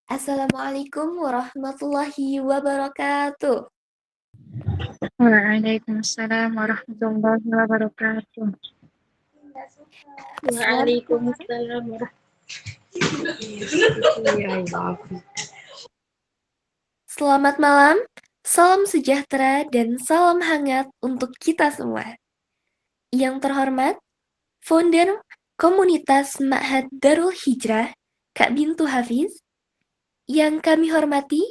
Assalamualaikum warahmatullahi wabarakatuh. Waalaikumsalam warahmatullahi wabarakatuh. Waalaikumsalam warahmatullahi wabarakatuh. Selamat malam, salam sejahtera dan salam hangat untuk kita semua. Yang terhormat, founder komunitas Ma'had Darul Hijrah, Kak Bintu Hafiz. Yang kami hormati,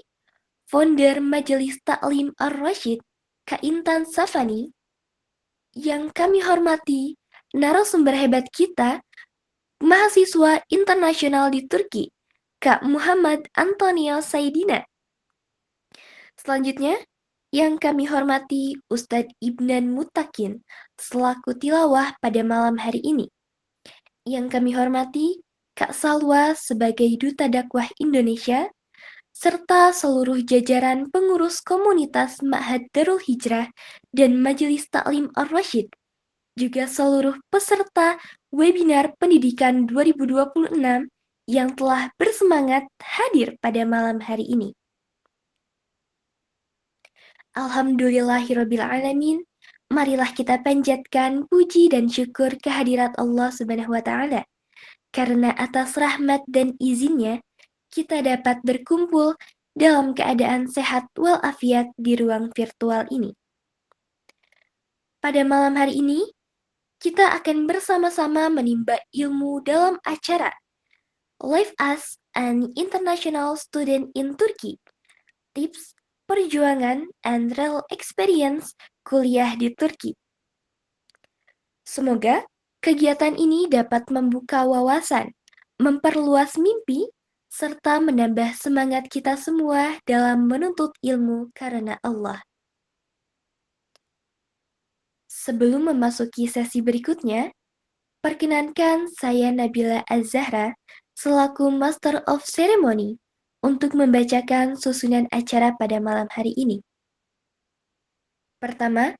founder Majelis Taklim Ar-Rasyid, Kak Intan Safani. Yang kami hormati, narasumber hebat kita, mahasiswa internasional di Turki, Kak Muhammad Antonio Saidina. Selanjutnya, yang kami hormati Ustadz Ibnan Mutakin selaku tilawah pada malam hari ini. Yang kami hormati Kak Salwa sebagai Duta Dakwah Indonesia, serta seluruh jajaran pengurus komunitas Ma'had Darul Hijrah dan Majelis Taklim Ar-Rasyid, juga seluruh peserta webinar pendidikan 2026 yang telah bersemangat hadir pada malam hari ini. Alhamdulillahirrabbilalamin, marilah kita panjatkan puji dan syukur kehadirat Allah Subhanahu wa Ta'ala. Karena atas rahmat dan izinnya, kita dapat berkumpul dalam keadaan sehat walafiat di ruang virtual ini. Pada malam hari ini, kita akan bersama-sama menimba ilmu dalam acara Live as an International Student in Turkey, Tips, Perjuangan, and Real Experience Kuliah di Turki. Semoga kegiatan ini dapat membuka wawasan, memperluas mimpi, serta menambah semangat kita semua dalam menuntut ilmu karena Allah. Sebelum memasuki sesi berikutnya, perkenankan saya Nabila Az-Zahra selaku Master of Ceremony untuk membacakan susunan acara pada malam hari ini. Pertama,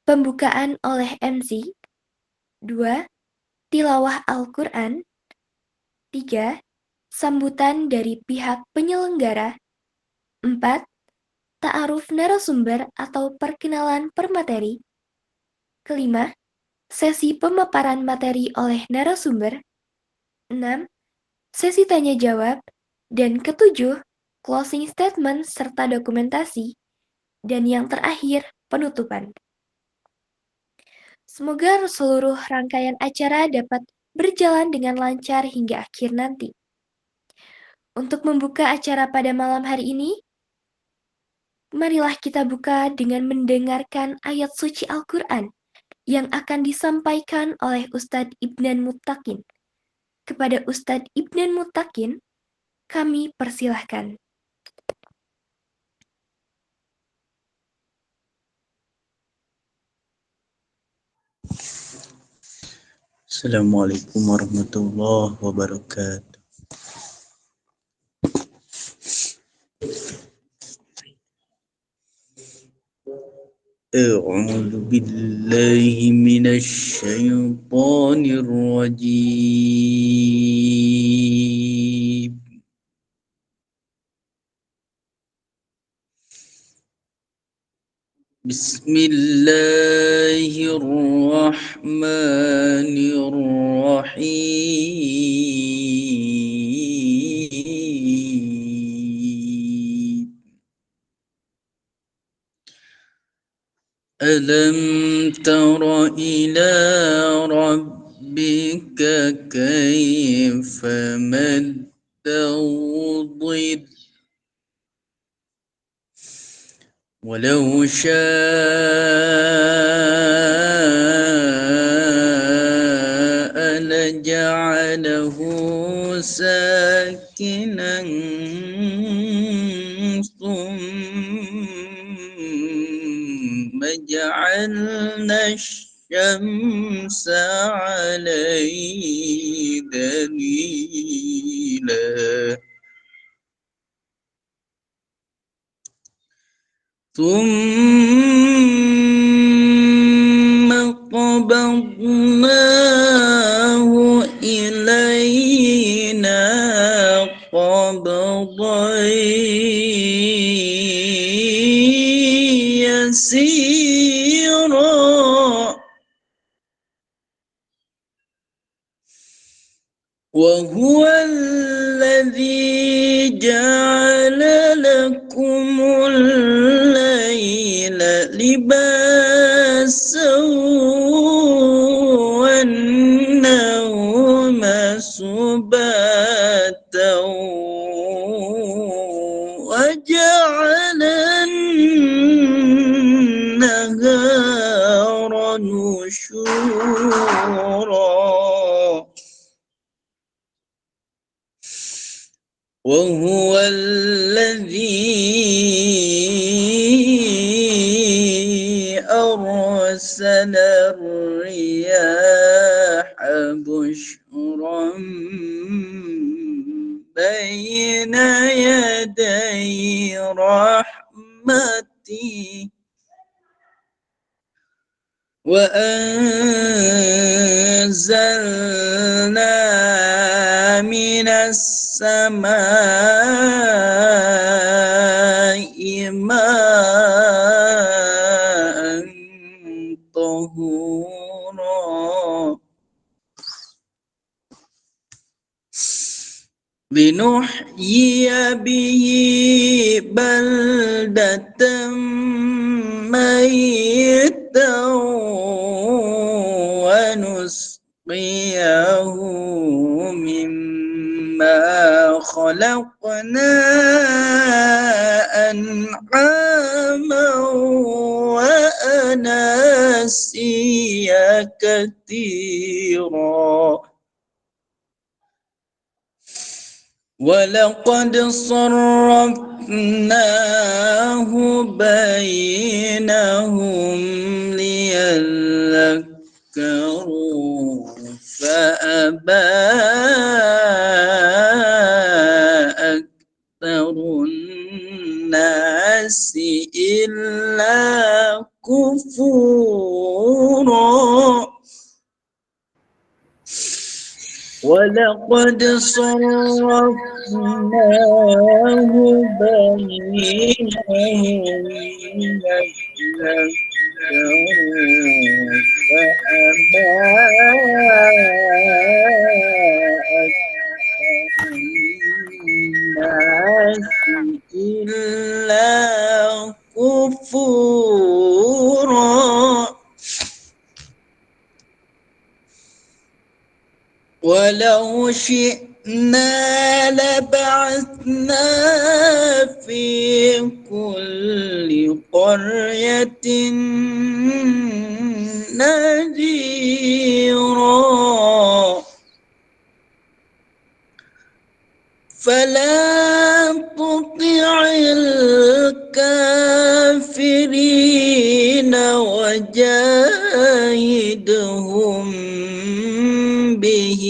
pembukaan oleh MC. 2. Tilawah Al-Quran. 3. Sambutan dari pihak penyelenggara. 4. Ta'aruf narasumber atau perkenalan permateri. Kelima, sesi pemaparan materi oleh narasumber. 6. Sesi tanya jawab. Dan ketujuh, closing statement serta dokumentasi. Dan yang terakhir, penutupan. Semoga seluruh rangkaian acara dapat berjalan dengan lancar hingga akhir nanti. Untuk membuka acara pada malam hari ini, marilah kita buka dengan mendengarkan ayat suci Al-Quran yang akan disampaikan oleh Ustadz Ibnan Mutakin. Kepada Ustadz Ibnan Mutakin, kami persilahkan. Assalamualaikum warahmatullahi wabarakatuh. A'udzu billahi minasy syaithanir rajim. Bismillahirrahmanirrahim. Alam tara ila rabbika kayfa madda dhil ولو شاء لجعله ساكنا ثم جعلنا الشمس عليه دليلا ثم قبضناه إلينا قبضا يسيرا وهو الذي جعل لكم الليل لباسا والنوم سباتا وجعل النهار نشورا وهو الذي أرسل الرياح بشرا بين يدي رحمته وأنزلنا من السماء ماء طهورا لنحيي به بلدة ميتا ونسقيه مما خلقنا أنعاما وأناسيا كثيرا ولقد صرفناه بينهم ليذكروا فأبى أكثر الناس إلا كفورا ولقد صرفناه بينهم ليذكروا فأبى أكثر الناس إلا كفورا ولو شئنا لبعثنا في كل قرية نذيرا فلا تطع الكافرين وجاهدهم به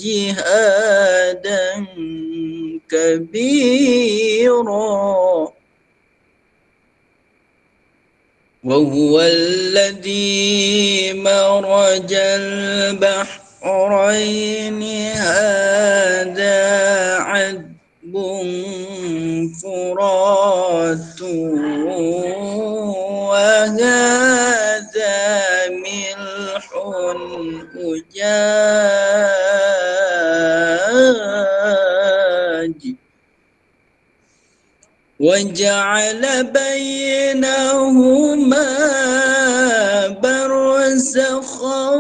جهادا كبيرا وهو الذي مرج البحرين هذا عذب فرات وهذا ملح أجاج وجعل بينهما برزخا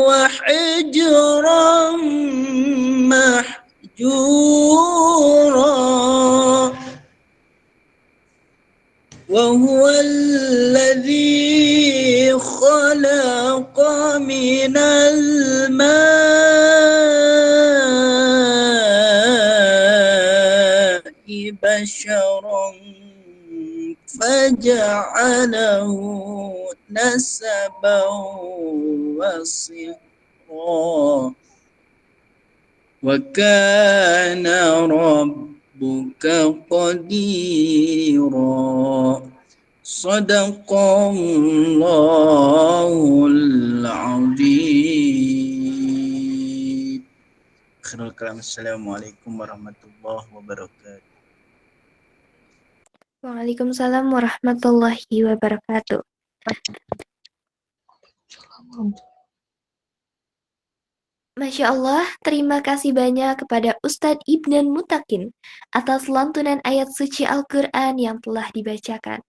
وحجرا محجورا وهو الذي خلق من الماء بشرا فجعله نسبا وصهرا وكان ربك قديرا صدق الله العظيم. akhirul kalam. Assalamualaikum warahmatullahi wabarakatuh. Waalaikumsalam warahmatullahi wabarakatuh. Masya Allah, terima kasih banyak kepada Ustadz Ibnan Mutakin atas lantunan ayat suci Al-Quran yang telah dibacakan.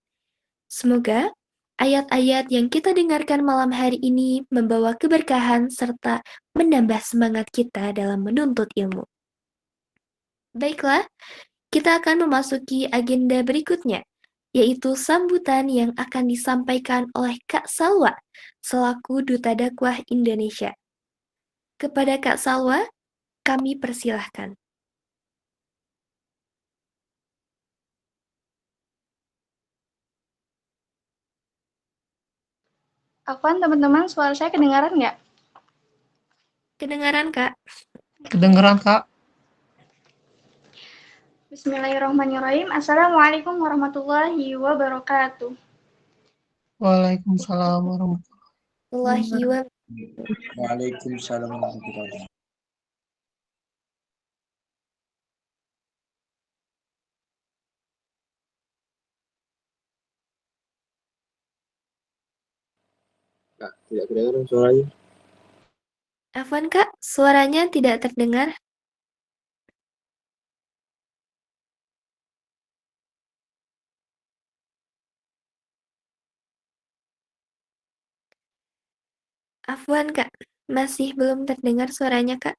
Semoga ayat-ayat yang kita dengarkan malam hari ini membawa keberkahan serta menambah semangat kita dalam menuntut ilmu. Baiklah, kita akan memasuki agenda berikutnya, yaitu sambutan yang akan disampaikan oleh Kak Salwa selaku Duta Dakwah Indonesia. Kepada Kak Salwa, kami persilahkan. Afwan, teman-teman, suara saya kedengaran nggak? Kedengaran, Kak? Kedengeran, Kak. Bismillahirrahmanirrahim. Assalamualaikum warahmatullahi wabarakatuh. Waalaikumsalam warahmatullahi Waalaikumsalam. Waalaikumsalam warahmatullahi wabarakatuh. Kak, tidak kedengaran suaranya. Afwan, Kak, suaranya tidak terdengar. Afwan, Kak, masih belum terdengar suaranya, Kak.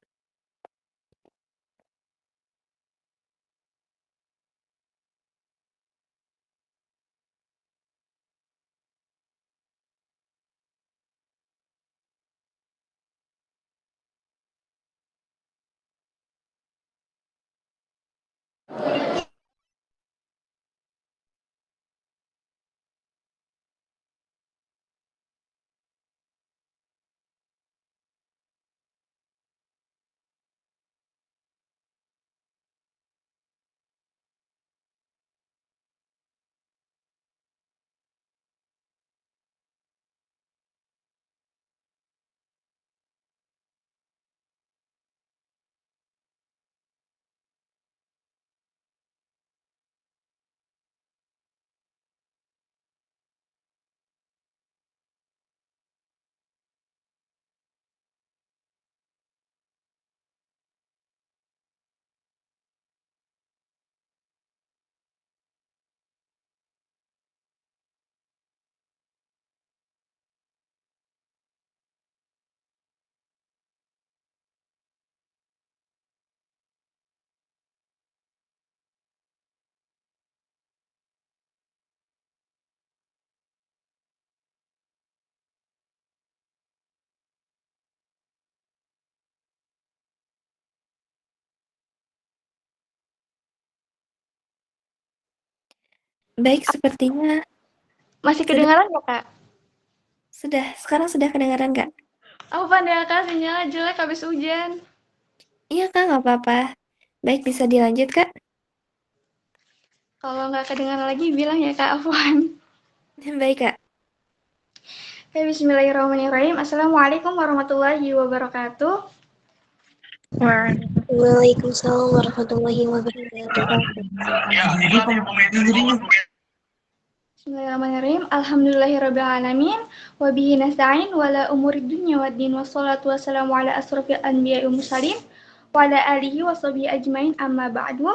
Baik, sepertinya Masih kedengaran nggak, Kak? sekarang sudah kedengaran, Kak? Afwan ya, Kak, sinyalnya jelek habis hujan. Iya, Kak, nggak apa-apa. Baik, bisa dilanjut, Kak? Kalau nggak kedengaran lagi, bilang ya, Kak, Afwan. Baik, Kak. Oke, bismillahirrahmanirrahim. Assalamualaikum warahmatullahi wabarakatuh. Waalaikumsalam warahmatullahi wabarakatuh. Bismillahirrahmanirrahim. Alhamdulillahirrabbilalamin. Wabihi nasta'in wala umuri dunya waddin wassalatu wassalamu ala asrofil anbiya'i wal mursalin wa ala alihi wa sahbihi ajmain amma ba'du.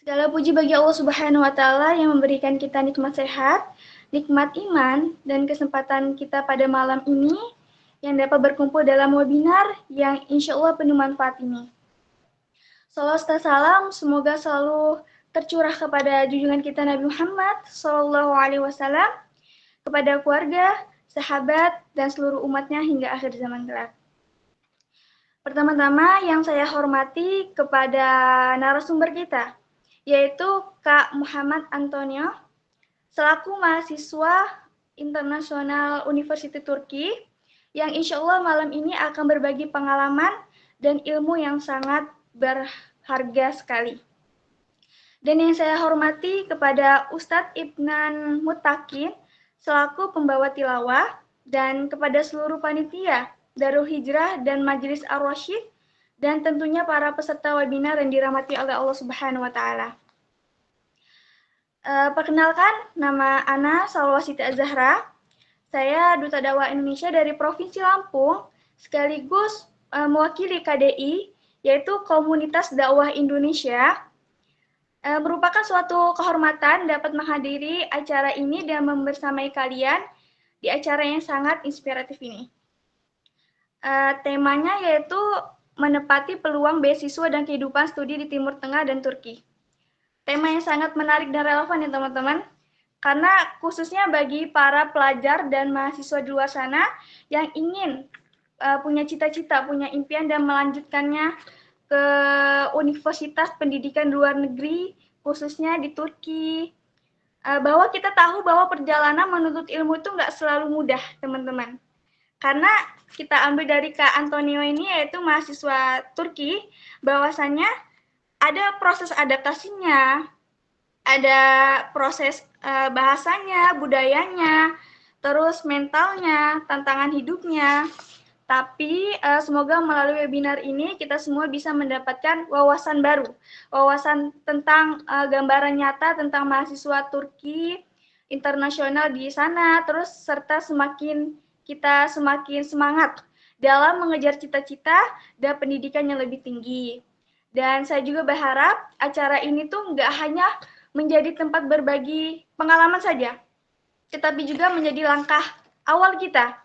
Segala puji bagi Allah Subhanahu wa taala yang memberikan kita nikmat sehat, nikmat iman, dan kesempatan kita pada malam ini yang dapat berkumpul dalam webinar yang insya Allah penuh manfaat ini. Salawat serta salam semoga selalu tercurah kepada junjungan kita Nabi Muhammad SAW, kepada keluarga, sahabat, dan seluruh umatnya hingga akhir zaman kelak. Pertama-tama yang saya hormati kepada narasumber kita, yaitu Kak Muhammad Antonio, selaku mahasiswa internasional University Turki, yang insya Allah malam ini akan berbagi pengalaman dan ilmu yang sangat berharga sekali. Dan yang saya hormati kepada Ustadz Ibnan Mutakin, selaku pembawa tilawah, dan kepada seluruh panitia Darul Hijrah dan Majelis Ar-Rasyid, dan tentunya para peserta webinar yang dirahmati oleh Allah Subhanahu wa Ta'ala. Perkenalkan, nama Ana Salwa Siti Az-Zahra. Saya Duta Dakwah Indonesia dari Provinsi Lampung, sekaligus mewakili KDI, yaitu Komunitas Dakwah Indonesia. Merupakan suatu kehormatan dapat menghadiri acara ini dan membersamai kalian di acara yang sangat inspiratif ini. Temanya yaitu menepati peluang beasiswa dan kehidupan studi di Timur Tengah dan Turki. Tema yang sangat menarik dan relevan ya teman-teman, karena khususnya bagi para pelajar dan mahasiswa di luar sana yang ingin punya cita-cita, punya impian dan melanjutkannya ke universitas pendidikan luar negeri, khususnya di Turki. Bahwa kita tahu bahwa perjalanan menuntut ilmu itu nggak selalu mudah, teman-teman. Karena kita ambil dari Kak Antonio ini, yaitu mahasiswa Turki, bahwasannya ada proses adaptasinya, ada proses bahasanya, budayanya, terus mentalnya, tantangan hidupnya. Tapi semoga melalui webinar ini kita semua bisa mendapatkan wawasan baru, wawasan tentang gambaran nyata tentang mahasiswa Turki internasional di sana, terus serta kita semakin semangat dalam mengejar cita-cita dan pendidikan yang lebih tinggi. Dan saya juga berharap acara ini tuh nggak hanya menjadi tempat berbagi pengalaman saja, tetapi juga menjadi langkah awal kita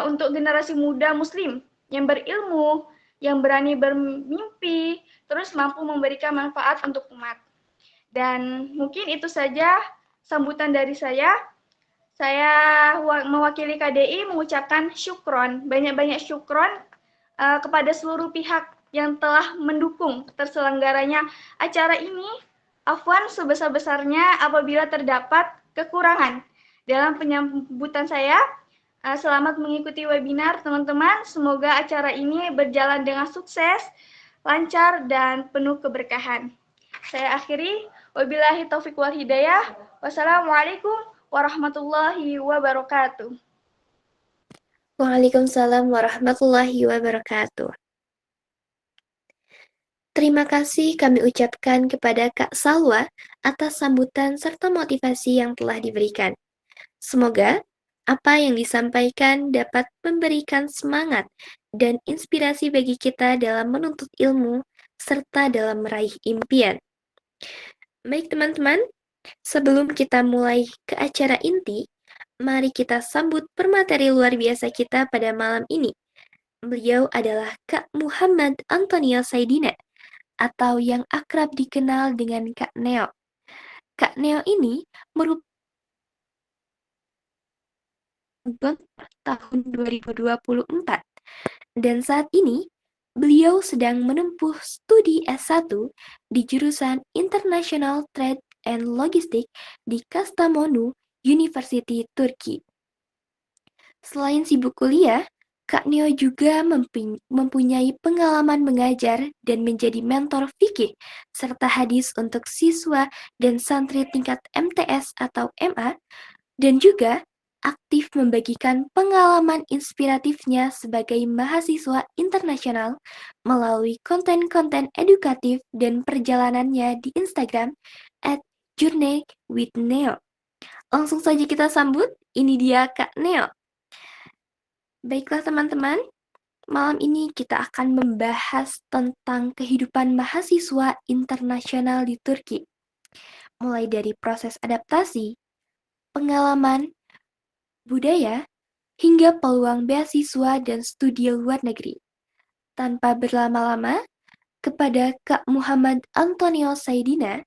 untuk generasi muda muslim yang berilmu, yang berani bermimpi, terus mampu memberikan manfaat untuk umat. Dan mungkin itu saja sambutan dari saya. Saya mewakili KDI mengucapkan syukron, banyak-banyak syukron kepada seluruh pihak yang telah mendukung terselenggaranya acara ini. Afwan sebesar-besarnya apabila terdapat kekurangan dalam penyambutan saya. Selamat mengikuti webinar teman-teman. Semoga acara ini berjalan dengan sukses, lancar, dan penuh keberkahan. Saya akhiri. Wabillahi taufiq wal hidayah. Wassalamualaikum warahmatullahi wabarakatuh. Waalaikumsalam warahmatullahi wabarakatuh. Terima kasih kami ucapkan kepada Kak Salwa atas sambutan serta motivasi yang telah diberikan. Semoga apa yang disampaikan dapat memberikan semangat dan inspirasi bagi kita dalam menuntut ilmu serta dalam meraih impian. Baik teman-teman, sebelum kita mulai ke acara inti, mari kita sambut pemateri luar biasa kita pada malam ini. Beliau adalah Kak Muhammad Antonio Saidina, atau yang akrab dikenal dengan Kak Neo. Kak Neo ini merupakan tahun 2024, dan saat ini beliau sedang menempuh studi S1 di jurusan International Trade and Logistics di Kastamonu University, Turki. Selain sibuk kuliah, Kak Neo juga mempunyai pengalaman mengajar dan menjadi mentor fikih serta hadis untuk siswa dan santri tingkat MTS atau MA, dan juga aktif membagikan pengalaman inspiratifnya sebagai mahasiswa internasional melalui konten-konten edukatif dan perjalanannya di Instagram @journey-with-neo. Langsung saja kita sambut, ini dia Kak Neo. Baiklah teman-teman, malam ini kita akan membahas tentang kehidupan mahasiswa internasional di Turki. Mulai dari proses adaptasi, pengalaman, budaya, hingga peluang beasiswa dan studi luar negeri. Tanpa berlama-lama, kepada Kak Muhammad Antonio Saidina,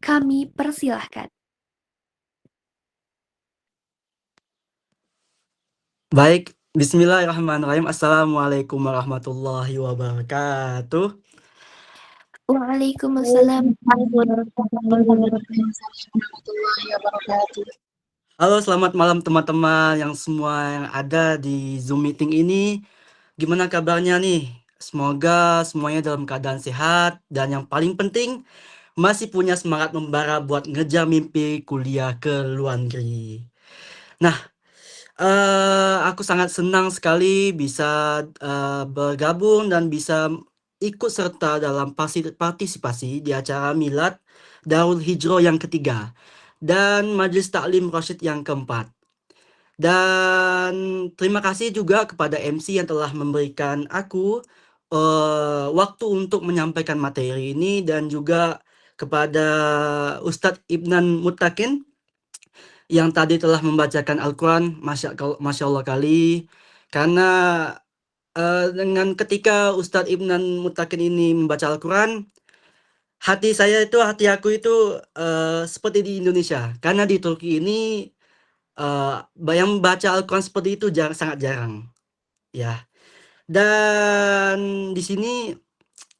kami persilahkan. Baik, bismillahirrahmanirrahim. Assalamualaikum warahmatullahi wabarakatuh. Waalaikumsalam. Halo, selamat malam teman-teman yang semua yang ada di Zoom meeting ini. Gimana kabarnya nih? Semoga semuanya dalam keadaan sehat dan yang paling penting masih punya semangat membara buat ngejar mimpi kuliah ke luar negeri. Nah, aku sangat senang sekali bisa bergabung dan bisa ikut serta dalam partisipasi di acara Milad Darul Hijrah yang ketiga dan Majelis Taklim Rasyid yang keempat. Dan terima kasih juga kepada MC yang telah memberikan aku waktu untuk menyampaikan materi ini, dan juga kepada Ustadz Ibnan Mutakin yang tadi telah membacakan Al-Quran. Masya Allah kali, karena dengan ketika Ustadz Ibnan Mutakin ini membaca Al-Quran, hati aku itu seperti di Indonesia, karena di Turki ini yang membaca Al-Quran seperti itu sangat jarang ya. Dan di sini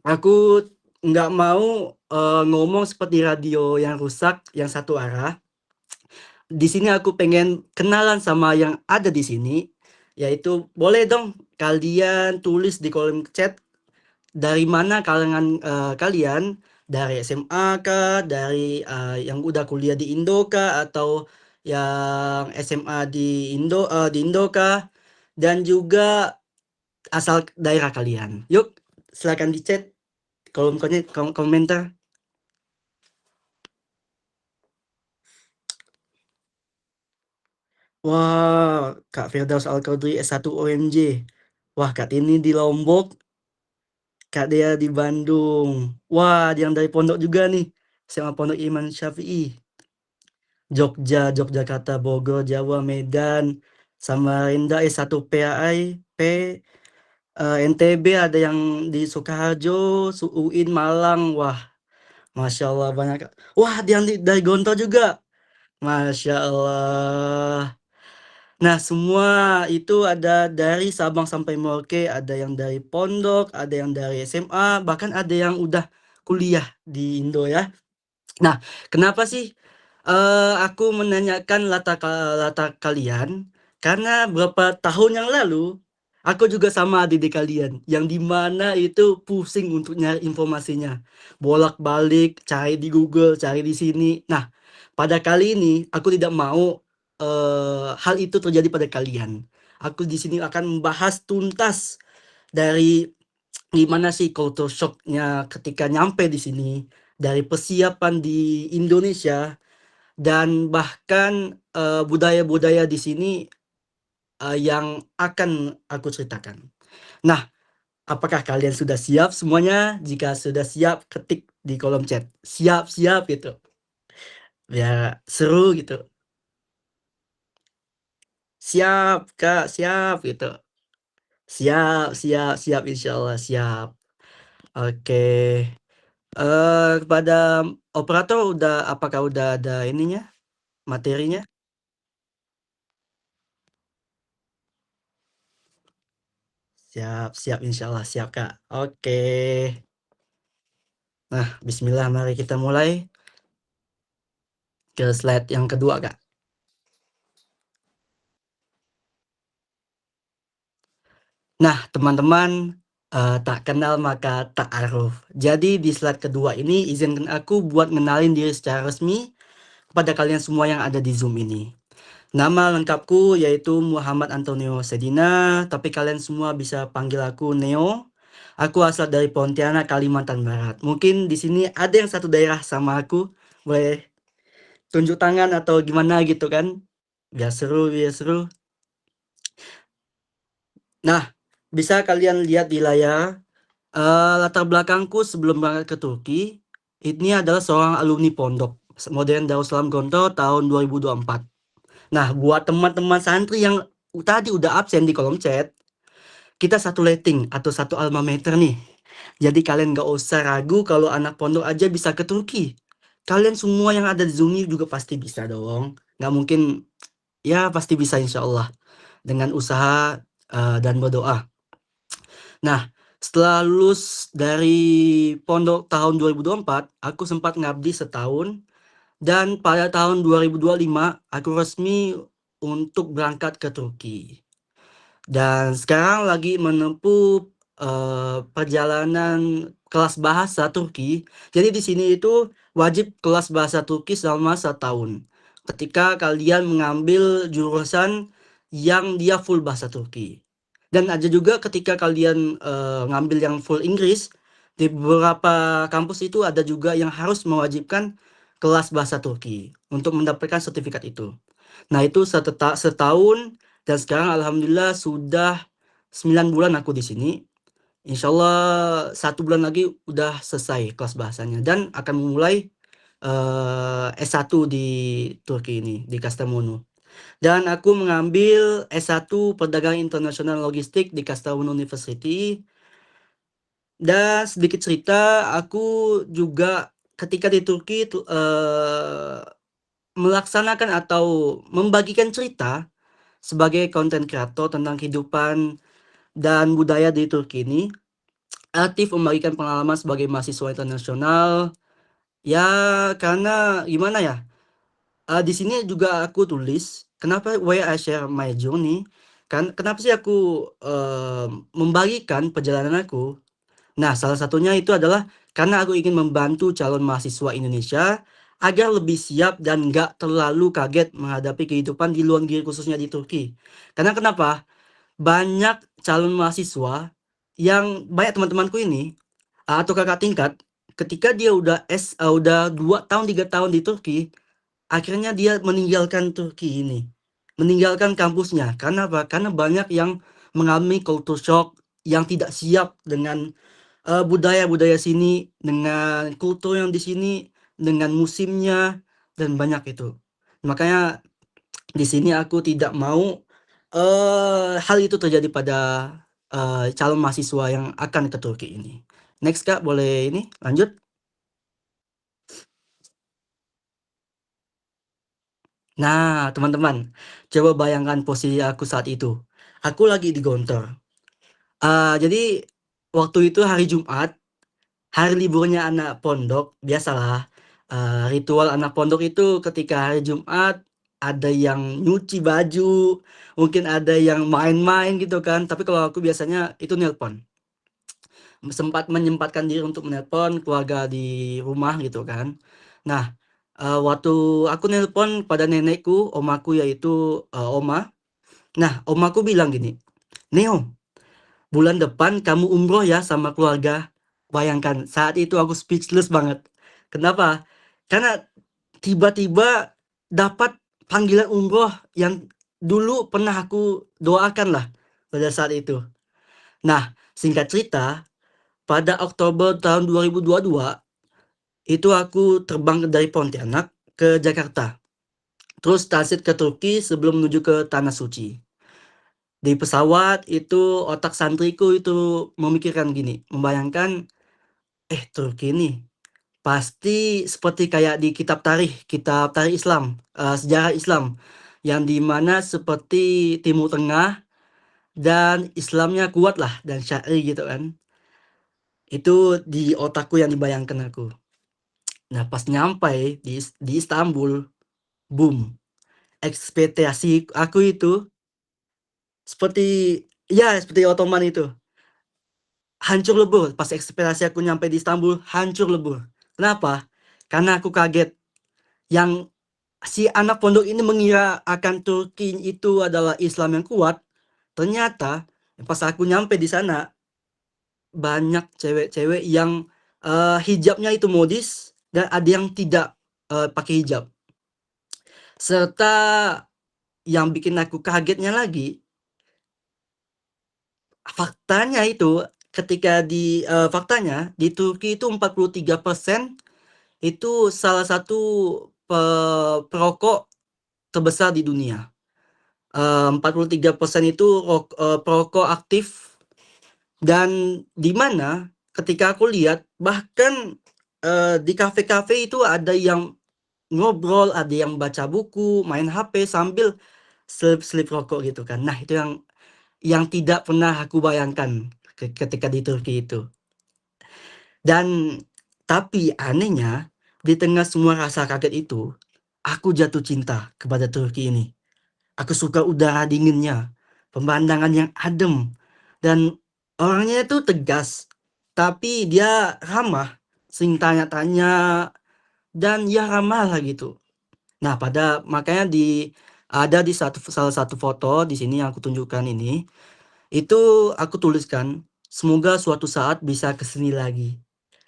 aku nggak mau ngomong seperti radio yang rusak yang satu arah. Di sini aku pengen kenalan sama yang ada di sini, yaitu boleh dong kalian tulis di kolom chat dari mana kalangan kalian, dari SMA kah, dari yang udah kuliah di Indo kah, atau yang SMA di Indo kah, dan juga asal daerah kalian. Yuk, silakan di chat kolom komentar. Wah, Kak Firdaus Al-Qadri S1 OMJ. Wah, Kak Tini di Lombok, Kak Dea di Bandung. Wah, yang dari Pondok juga nih, SMA Pondok Iman Syafi'i. Jogja, Yogyakarta, Bogor, Jawa, Medan, Samarinda S1 PAI, NTB ada yang di Sukoharjo, UIN Malang. Wah, Masya Allah banyak. Wah, yang dari Gontor juga. Masya Allah. Nah, semua itu ada dari Sabang sampai Merauke, ada yang dari Pondok, ada yang dari SMA, bahkan ada yang udah kuliah di Indo ya. Nah, kenapa sih aku menanyakan latar kalian? Karena beberapa tahun yang lalu aku juga sama didik kalian, yang dimana itu pusing untuk nyari informasinya, bolak-balik cari di Google, cari di sini. Nah, pada kali ini aku tidak mau hal itu terjadi pada kalian. Aku di sini akan membahas tuntas dari gimana sih culture shock-nya ketika nyampe di sini, dari persiapan di Indonesia, dan bahkan budaya-budaya di sini yang akan aku ceritakan. Nah, apakah kalian sudah siap semuanya? Jika sudah siap, ketik di kolom chat. Siap-siap gitu. Ya, seru gitu. Siap, Kak, siap gitu. Siap, insya Allah siap. Oke. Kepada operator apakah udah ada ininya, materinya? Siap, insya Allah siap, Kak. Oke. Nah, bismillah, mari kita mulai ke slide yang kedua, Kak. Nah, teman-teman, tak kenal maka tak aruf. Jadi di slide kedua ini izinkan aku buat ngenalin diri secara resmi kepada kalian semua yang ada di Zoom ini. Nama lengkapku yaitu Muhammad Antonio Sedina, tapi kalian semua bisa panggil aku Neo. Aku asal dari Pontianak, Kalimantan Barat. Mungkin di sini ada yang satu daerah sama aku, boleh tunjuk tangan atau gimana gitu kan? Biar seru. Nah, bisa kalian lihat di layar, latar belakangku sebelum berangkat ke Turki, ini adalah seorang alumni pondok Modern Darussalam Gontor tahun 2024. Nah, buat teman-teman santri yang tadi udah absen di kolom chat, kita satu letting atau satu alma mater nih. Jadi kalian gak usah ragu kalau anak pondok aja bisa ke Turki. Kalian semua yang ada di Zoom ini juga pasti bisa dong. Gak mungkin, ya pasti bisa insya Allah. Dengan usaha dan berdoa. Nah, setelah lulus dari pondok tahun 2024, aku sempat ngabdi setahun. Dan pada tahun 2025, aku resmi untuk berangkat ke Turki. Dan sekarang lagi menempuh perjalanan kelas bahasa Turki. Jadi di sini itu wajib kelas bahasa Turki selama 1 tahun. Ketika kalian mengambil jurusan yang dia full bahasa Turki. Dan ada juga ketika kalian ngambil yang full Inggris, Di beberapa kampus itu ada juga yang harus mewajibkan kelas bahasa Turki untuk mendapatkan sertifikat itu. Nah, itu setahun dan sekarang alhamdulillah sudah 9 bulan aku di sini. Insya Allah 1 bulan lagi udah selesai kelas bahasanya dan akan memulai S1 di Turki ini, di Kastamonu. Dan aku mengambil S1 Perdagangan Internasional Logistik di Kastamonu University. Dan sedikit cerita, aku juga ketika di Turki melaksanakan atau membagikan cerita sebagai konten kreator tentang kehidupan dan budaya di Turki ini. Aktif membagikan pengalaman sebagai mahasiswa internasional. Ya, karena gimana ya? Di sini juga aku tulis, kenapa why I share my journey? Kenapa sih aku membagikan perjalanan aku? Nah, salah satunya itu adalah karena aku ingin membantu calon mahasiswa Indonesia agar lebih siap dan nggak terlalu kaget menghadapi kehidupan di luar negeri, khususnya di Turki. Karena kenapa? Banyak calon mahasiswa yang banyak teman-temanku ini atau kakak tingkat, ketika dia udah 2 tahun 3 tahun di Turki, akhirnya dia meninggalkan Turki ini, meninggalkan kampusnya. Karena apa? Karena banyak yang mengalami culture shock, yang tidak siap dengan budaya-budaya sini, dengan kultur yang di sini, dengan musimnya, dan banyak itu. Makanya di sini aku tidak mau hal itu terjadi pada calon mahasiswa yang akan ke Turki ini. Next Kak, boleh ini lanjut? Nah, teman-teman, coba bayangkan posisi aku saat itu. Aku lagi di Gontor. Jadi waktu itu hari Jumat, hari liburnya anak pondok, biasalah ritual anak pondok itu ketika hari Jumat ada yang nyuci baju, mungkin ada yang main-main gitu kan. Tapi kalau aku biasanya itu nelpon. Sempat menyempatkan diri untuk menelpon keluarga di rumah gitu kan. Nah, waktu aku nelpon pada nenekku, omaku yaitu oma. Nah, omaku bilang gini, "Neo, bulan depan kamu umroh ya sama keluarga." Bayangkan, saat itu aku speechless banget. Kenapa? Karena tiba-tiba dapat panggilan umroh yang dulu pernah aku doakan lah pada saat itu. Nah, singkat cerita, pada Oktober tahun 2022, itu aku terbang dari Pontianak ke Jakarta. Terus transit ke Turki sebelum menuju ke Tanah Suci. Di pesawat itu otak santriku itu memikirkan gini, membayangkan, Turki ini pasti seperti kayak di kitab tarikh Islam, sejarah Islam, yang dimana seperti Timur Tengah dan Islamnya kuat lah dan syar'i gitu kan. Itu di otakku yang dibayangkan aku. Nah, pas nyampe di Istanbul, boom, ekspektasi aku itu seperti Ottoman itu, hancur lebur. Pas ekspektasi aku nyampe di Istanbul, hancur lebur. Kenapa? Karena aku kaget. Yang si anak pondok ini mengira akan Turki itu adalah Islam yang kuat. Ternyata pas aku nyampe di sana, banyak cewek-cewek yang hijabnya itu modis dan ada yang tidak pakai hijab. Serta yang bikin aku kagetnya lagi, faktanya itu ketika faktanya di Turki itu 43% itu salah satu perokok terbesar di dunia. 43% itu perokok aktif, dan di mana ketika aku lihat bahkan di kafe-kafe itu ada yang ngobrol, ada yang baca buku, main HP sambil selip-selip rokok gitu kan. Nah, itu yang tidak pernah aku bayangkan ketika di Turki itu. Dan tapi anehnya di tengah semua rasa kaget itu, aku jatuh cinta kepada Turki ini. Aku suka udara dinginnya, pemandangan yang adem, dan orangnya itu tegas, tapi dia ramah, sering tanya-tanya, dan ya ramah lah gitu. Nah, makanya ada di salah satu foto di sini yang aku tunjukkan ini, itu aku tuliskan, semoga suatu saat bisa kesini lagi.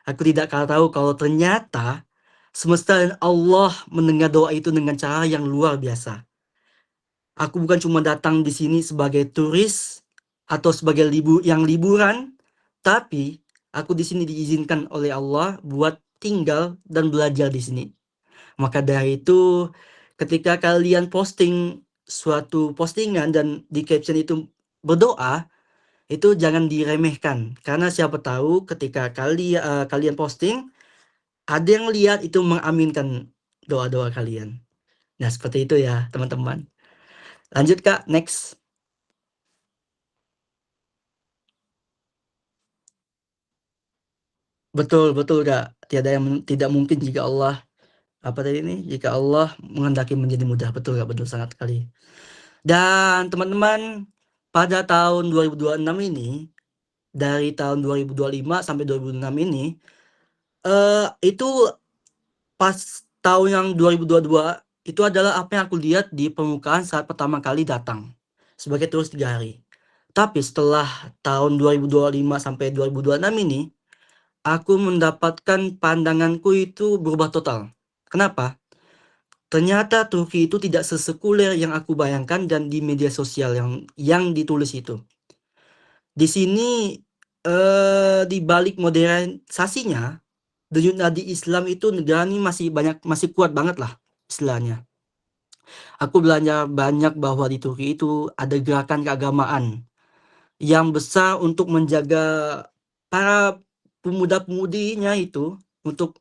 Aku tidak tahu kalau ternyata semesta dan Allah mendengar doa itu dengan cara yang luar biasa. Aku bukan cuma datang di sini sebagai turis atau sebagai liburan, tapi aku di sini diizinkan oleh Allah buat tinggal dan belajar di sini. Maka dari itu, ketika kalian posting suatu postingan dan di caption itu berdoa, itu jangan diremehkan. Karena siapa tahu ketika kalian posting, ada yang lihat itu mengaminkan doa-doa kalian. Nah, seperti itu ya, teman-teman. Lanjut, Kak, next. Betul, betul, Kak. Tidak mungkin jika Allah jika Allah menghendaki menjadi mudah. Betul, Kak, betul sangat sekali. Dan teman-teman, pada tahun 2026 ini, dari tahun 2025 sampai 2026 ini, itu pas tahun yang 2022 itu adalah apa yang aku lihat di permukaan saat pertama kali datang sebagai turis 3 hari. Tapi setelah tahun 2025 sampai 2026 ini, aku mendapatkan pandanganku itu berubah total. Kenapa? Ternyata Turki itu tidak sesekuler yang aku bayangkan dan di media sosial yang ditulis itu. Di sini di balik modernisasinya, denyut nadi Islam itu negara ini masih kuat banget lah istilahnya. Aku belajar banyak bahwa di Turki itu ada gerakan keagamaan yang besar untuk menjaga para pemuda-pemudinya itu untuk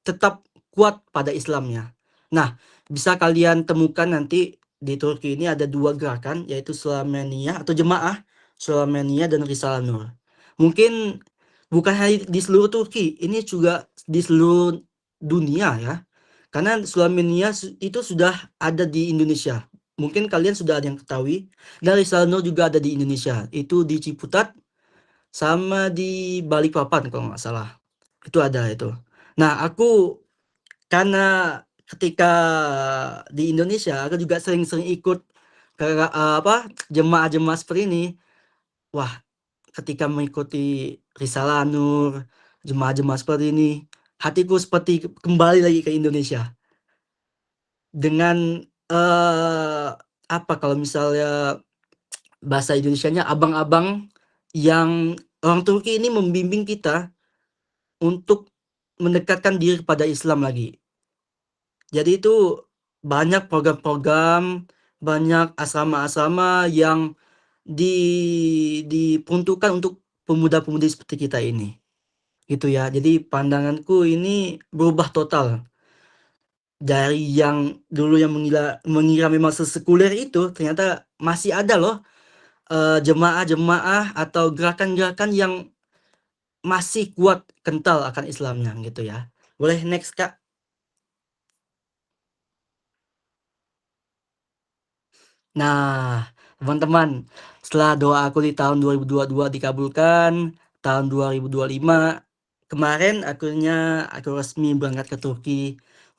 tetap kuat pada Islamnya. Nah, bisa kalian temukan nanti di Turki ini ada 2 gerakan, yaitu Sulaimania atau Jemaah Sulaimania dan Risalah Nur. Mungkin bukan hanya di seluruh Turki, ini juga di seluruh dunia ya. Karena Sulaimania itu sudah ada di Indonesia. Mungkin kalian sudah ada yang ketahui. Dan Risalah Nur juga ada di Indonesia. Itu di Ciputat sama di Balikpapan kalau nggak salah. Itu ada itu. Nah, aku karena ketika di Indonesia aku juga sering-sering ikut jemaah-jemaah seperti ini. Wah, ketika mengikuti Risalah Nur, jemaah-jemaah seperti ini, hatiku seperti kembali lagi ke Indonesia. Dengan kalau misalnya bahasa Indonesianya abang-abang yang orang Turki ini membimbing kita untuk mendekatkan diri kepada Islam lagi. Jadi itu banyak program-program, banyak asrama-asrama yang diperuntukkan untuk pemuda-pemudi seperti kita ini. Gitu ya. Jadi pandanganku ini berubah total. Dari yang dulu yang mengira memang sesekuler itu, ternyata masih ada loh jemaah-jemaah atau gerakan-gerakan yang masih kuat kental akan Islamnya gitu ya. Boleh next, Kak? Nah, teman-teman, setelah doa aku di tahun 2022 dikabulkan, tahun 2025 kemarin akhirnya aku resmi berangkat ke Turki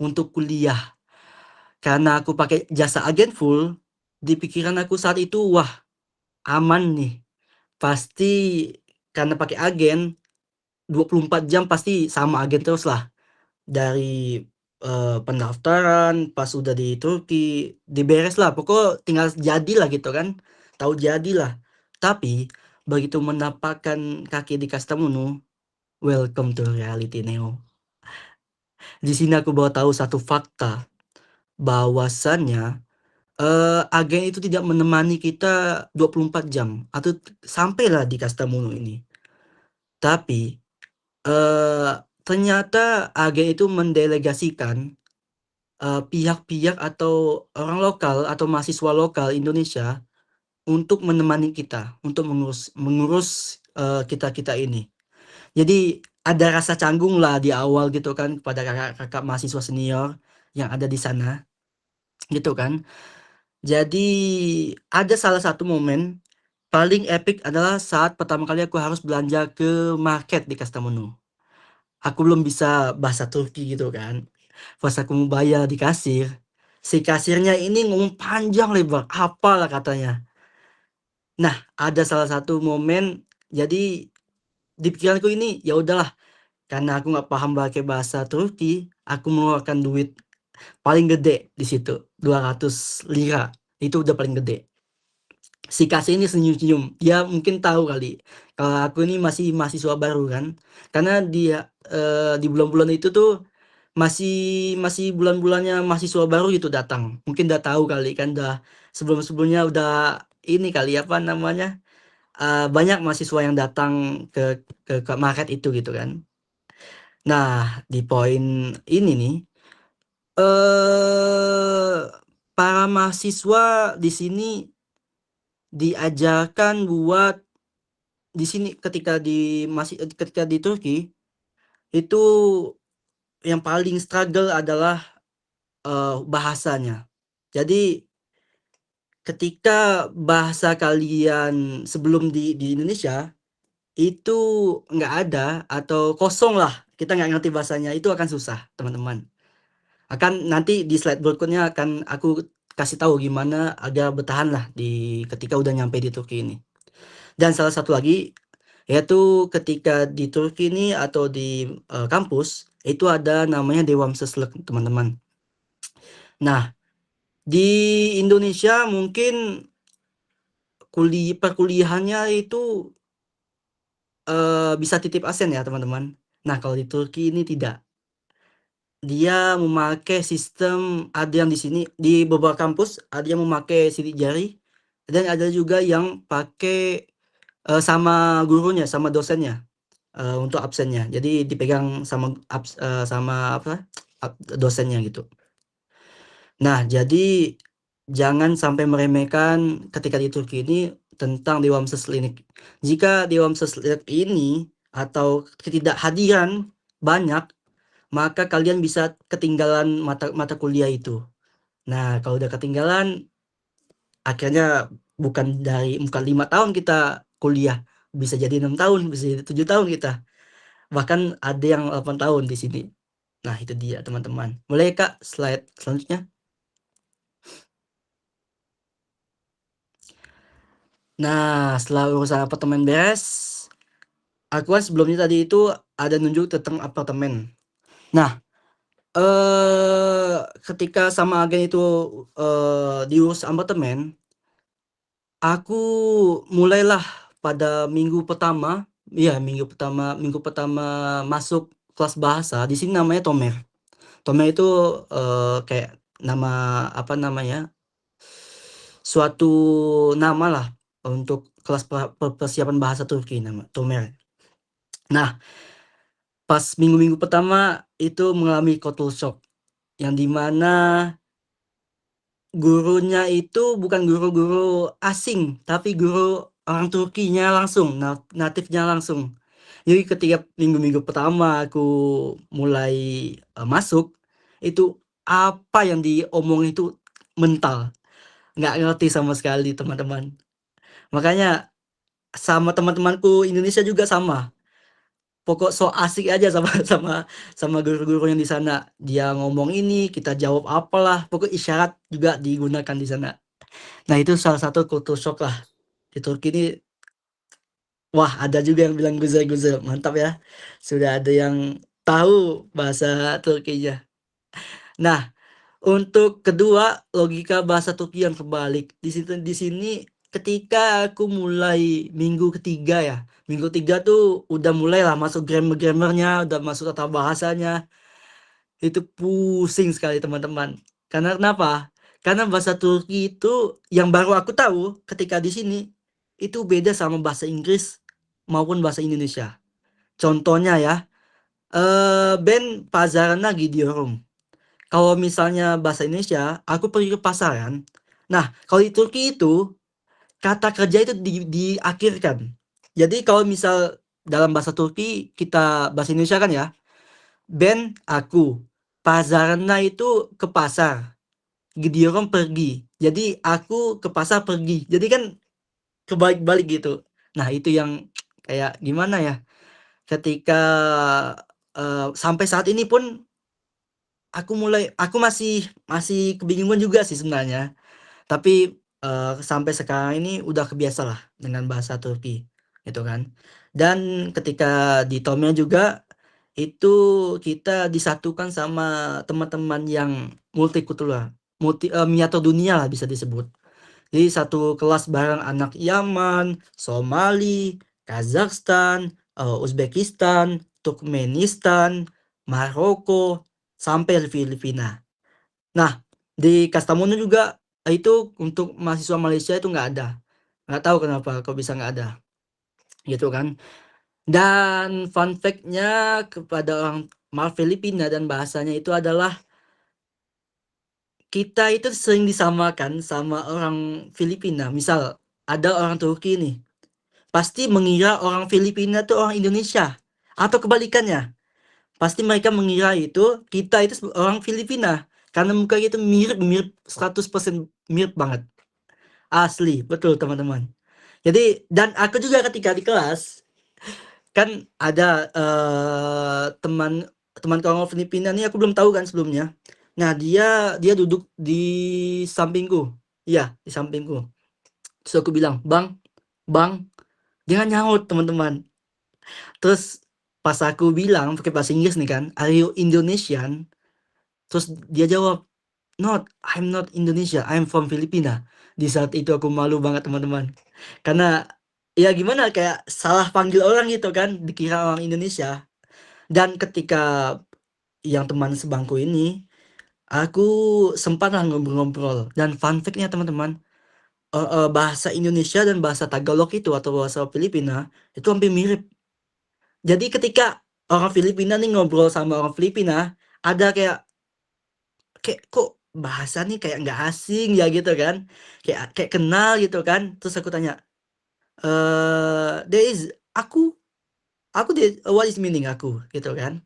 untuk kuliah. Karena aku pakai jasa agen full, di pikiran aku saat itu, wah, aman nih. Pasti karena pakai agen 24 jam pasti sama agen terus lah. Dari pendaftaran, pas udah di Turki, diberes lah. Pokok tinggal jadilah gitu kan. Tahu jadilah. Tapi begitu mendapatkan kaki di Kastamonu, welcome to reality Neo. Di sini aku baru tahu satu fakta bahwasannya agen itu tidak menemani kita 24 jam atau sampailah di Kastamonu ini. Tapi ternyata agen itu mendelegasikan pihak-pihak atau orang lokal atau mahasiswa lokal Indonesia untuk menemani kita, untuk mengurus kita-kita ini. Jadi ada rasa canggung lah di awal gitu kan kepada kakak-kakak mahasiswa senior yang ada di sana, gitu kan. Jadi ada salah satu momen paling epic adalah saat pertama kali aku harus belanja ke market di Kastamonu. Aku belum bisa bahasa Turki gitu kan. Pas aku mau bayar di kasir, si kasirnya ini ngomong panjang lebar, apalah katanya. Nah, ada salah satu momen, jadi di pikiranku ini, ya udahlah, karena aku nggak paham pakai bahasa Turki, aku mengeluarkan duit paling gede di situ, 200 lira. Itu udah paling gede. Si kasir ini senyum-senyum, dia mungkin tahu kali kalau aku ini masih mahasiswa baru kan. Karena dia di bulan-bulan itu tuh masih masih bulan-bulannya mahasiswa baru gitu datang. Mungkin udah tahu kali kan, udah sebelum-sebelumnya udah ini kali apa namanya, banyak mahasiswa yang datang ke market itu gitu kan. Nah, di poin ini nih, para mahasiswa di sini diajarkan buat di sini ketika di Turki itu yang paling struggle adalah bahasanya. Jadi ketika bahasa kalian sebelum di Indonesia itu nggak ada atau kosong lah, kita nggak ngerti bahasanya, itu akan susah teman-teman. Akan nanti di slide berikutnya akan aku kasih tahu gimana agar bertahan lah ketika udah nyampe di Turki ini. Dan salah satu lagi yaitu ketika di Turki ini atau di kampus itu ada namanya Dewan Seslek teman-teman. Nah, di Indonesia mungkin perkuliahannya itu bisa titip absen ya teman-teman. Nah, kalau di Turki ini tidak. Dia memakai sistem, ada yang di sini di beberapa kampus ada yang memakai sidik jari dan ada juga yang pakai sama gurunya, sama dosennya untuk absennya. Jadi dipegang sama apa dosennya gitu. Nah, jadi jangan sampai meremehkan ketika di Turki ini tentang Dewan Seslinik. Jika Dewan Seslinik ini atau ketidakhadiran banyak, maka kalian bisa ketinggalan mata kuliah itu. Nah, kalau udah ketinggalan, akhirnya bukan 5 tahun kita kuliah, bisa jadi 6 tahun, bisa jadi 7 tahun kita. Bahkan ada yang 8 tahun di sini. Nah, itu dia teman-teman. Boleh Kak, slide selanjutnya. Nah, setelah urusan apartemen beres, aku kan sebelumnya tadi itu ada nunjuk tentang apartemen. Nah, ketika sama agen itu diurus apartemen, aku mulailah pada minggu pertama masuk kelas bahasa. Di sini namanya Tomer. Tomer itu kayak nama apa namanya, suatu nama lah untuk kelas persiapan bahasa Turki, nama Tomer. Nah, pas minggu-minggu pertama itu mengalami culture shock, yang dimana gurunya itu bukan guru-guru asing, tapi guru orang Turkinya langsung, natifnya langsung. Jadi ketika minggu-minggu pertama aku mulai masuk, itu apa yang diomong itu mental, nggak ngerti sama sekali teman-teman. Makanya sama teman-temanku Indonesia juga sama. Pokok so asik aja sama sama guru-guru yang di sana. Dia ngomong ini, kita jawab apalah. Pokok isyarat juga digunakan di sana. Nah, itu salah satu culture shock lah. Di Turki ini, wah ada juga yang bilang guzel-guzel. Mantap ya. Sudah ada yang tahu bahasa Turkinya. Nah, untuk kedua, logika bahasa Turki yang kebalik. Di sini ketika aku mulai minggu ketiga ya. Minggu 3 tuh udah mulai lah masuk grammar-grammarnya, udah masuk tata bahasanya. Itu pusing sekali teman-teman. Karena kenapa? Karena bahasa Turki itu yang baru aku tahu ketika di sini itu beda sama bahasa Inggris maupun bahasa Indonesia. Contohnya ya, ben pazarına gidiyorum. Kalau misalnya bahasa Indonesia, aku pergi ke pasaran. Nah, kalau di Turki itu kata kerja itu diakhirkan. Jadi kalau misal dalam bahasa Turki kita bahasa Indonesia kan ya, ben aku, pazarına itu ke pasar, gidiyorum pergi. Jadi aku ke pasar pergi. Jadi kan kebalik-balik gitu. Nah, itu yang kayak gimana ya? Ketika sampai saat ini pun aku masih kebingungan juga sih sebenarnya. Tapi sampai sekarang ini udah kebiasa lah dengan bahasa Turki gitu kan. Dan ketika di Tomnya juga itu kita disatukan sama teman-teman yang multikultural, miniatur dunia lah bisa disebut. Jadi satu kelas bareng anak Yaman, Somali, Kazakhstan, Uzbekistan, Turkmenistan, Maroko, sampai Filipina. Nah, di Kastamonu juga itu untuk mahasiswa Malaysia itu nggak ada. Nggak tahu kenapa kok bisa nggak ada. Gitu kan. Dan fun fact-nya kepada orang Filipina dan bahasanya itu adalah kita itu sering disamakan sama orang Filipina. Misal ada orang Turki nih, pasti mengira orang Filipina tuh orang Indonesia. Atau kebalikannya, pasti mereka mengira itu kita itu orang Filipina. Karena mukanya itu mirip-mirip 100% mirip banget. Asli, betul teman-teman. Jadi, dan aku juga ketika di kelas, kan ada teman orang Filipina nih, aku belum tahu kan sebelumnya. Nah, dia duduk di sampingku. Iya, di sampingku. Terus aku bilang, "Bang, dia nggak nyaut teman-teman." Terus pas aku bilang pakai bahasa Inggris nih kan, "Are you Indonesian?" Terus dia jawab, I'm not Indonesia, I'm from Filipina." Di saat itu aku malu banget teman-teman. Karena ya gimana kayak salah panggil orang gitu kan, dikira orang Indonesia. Dan ketika yang teman sebangku ini, aku sempatlah ngobrol-ngobrol. Dan fun fact-nya teman-teman, bahasa Indonesia dan bahasa Tagalog itu atau bahasa Filipina itu hampir mirip. Jadi ketika orang Filipina nih ngobrol sama orang Filipina, ada kayak kok bahasa nih kayak nggak asing ya gitu kan, kayak kenal gitu kan. Terus aku tanya, there is aku what is meaning aku gitu kan.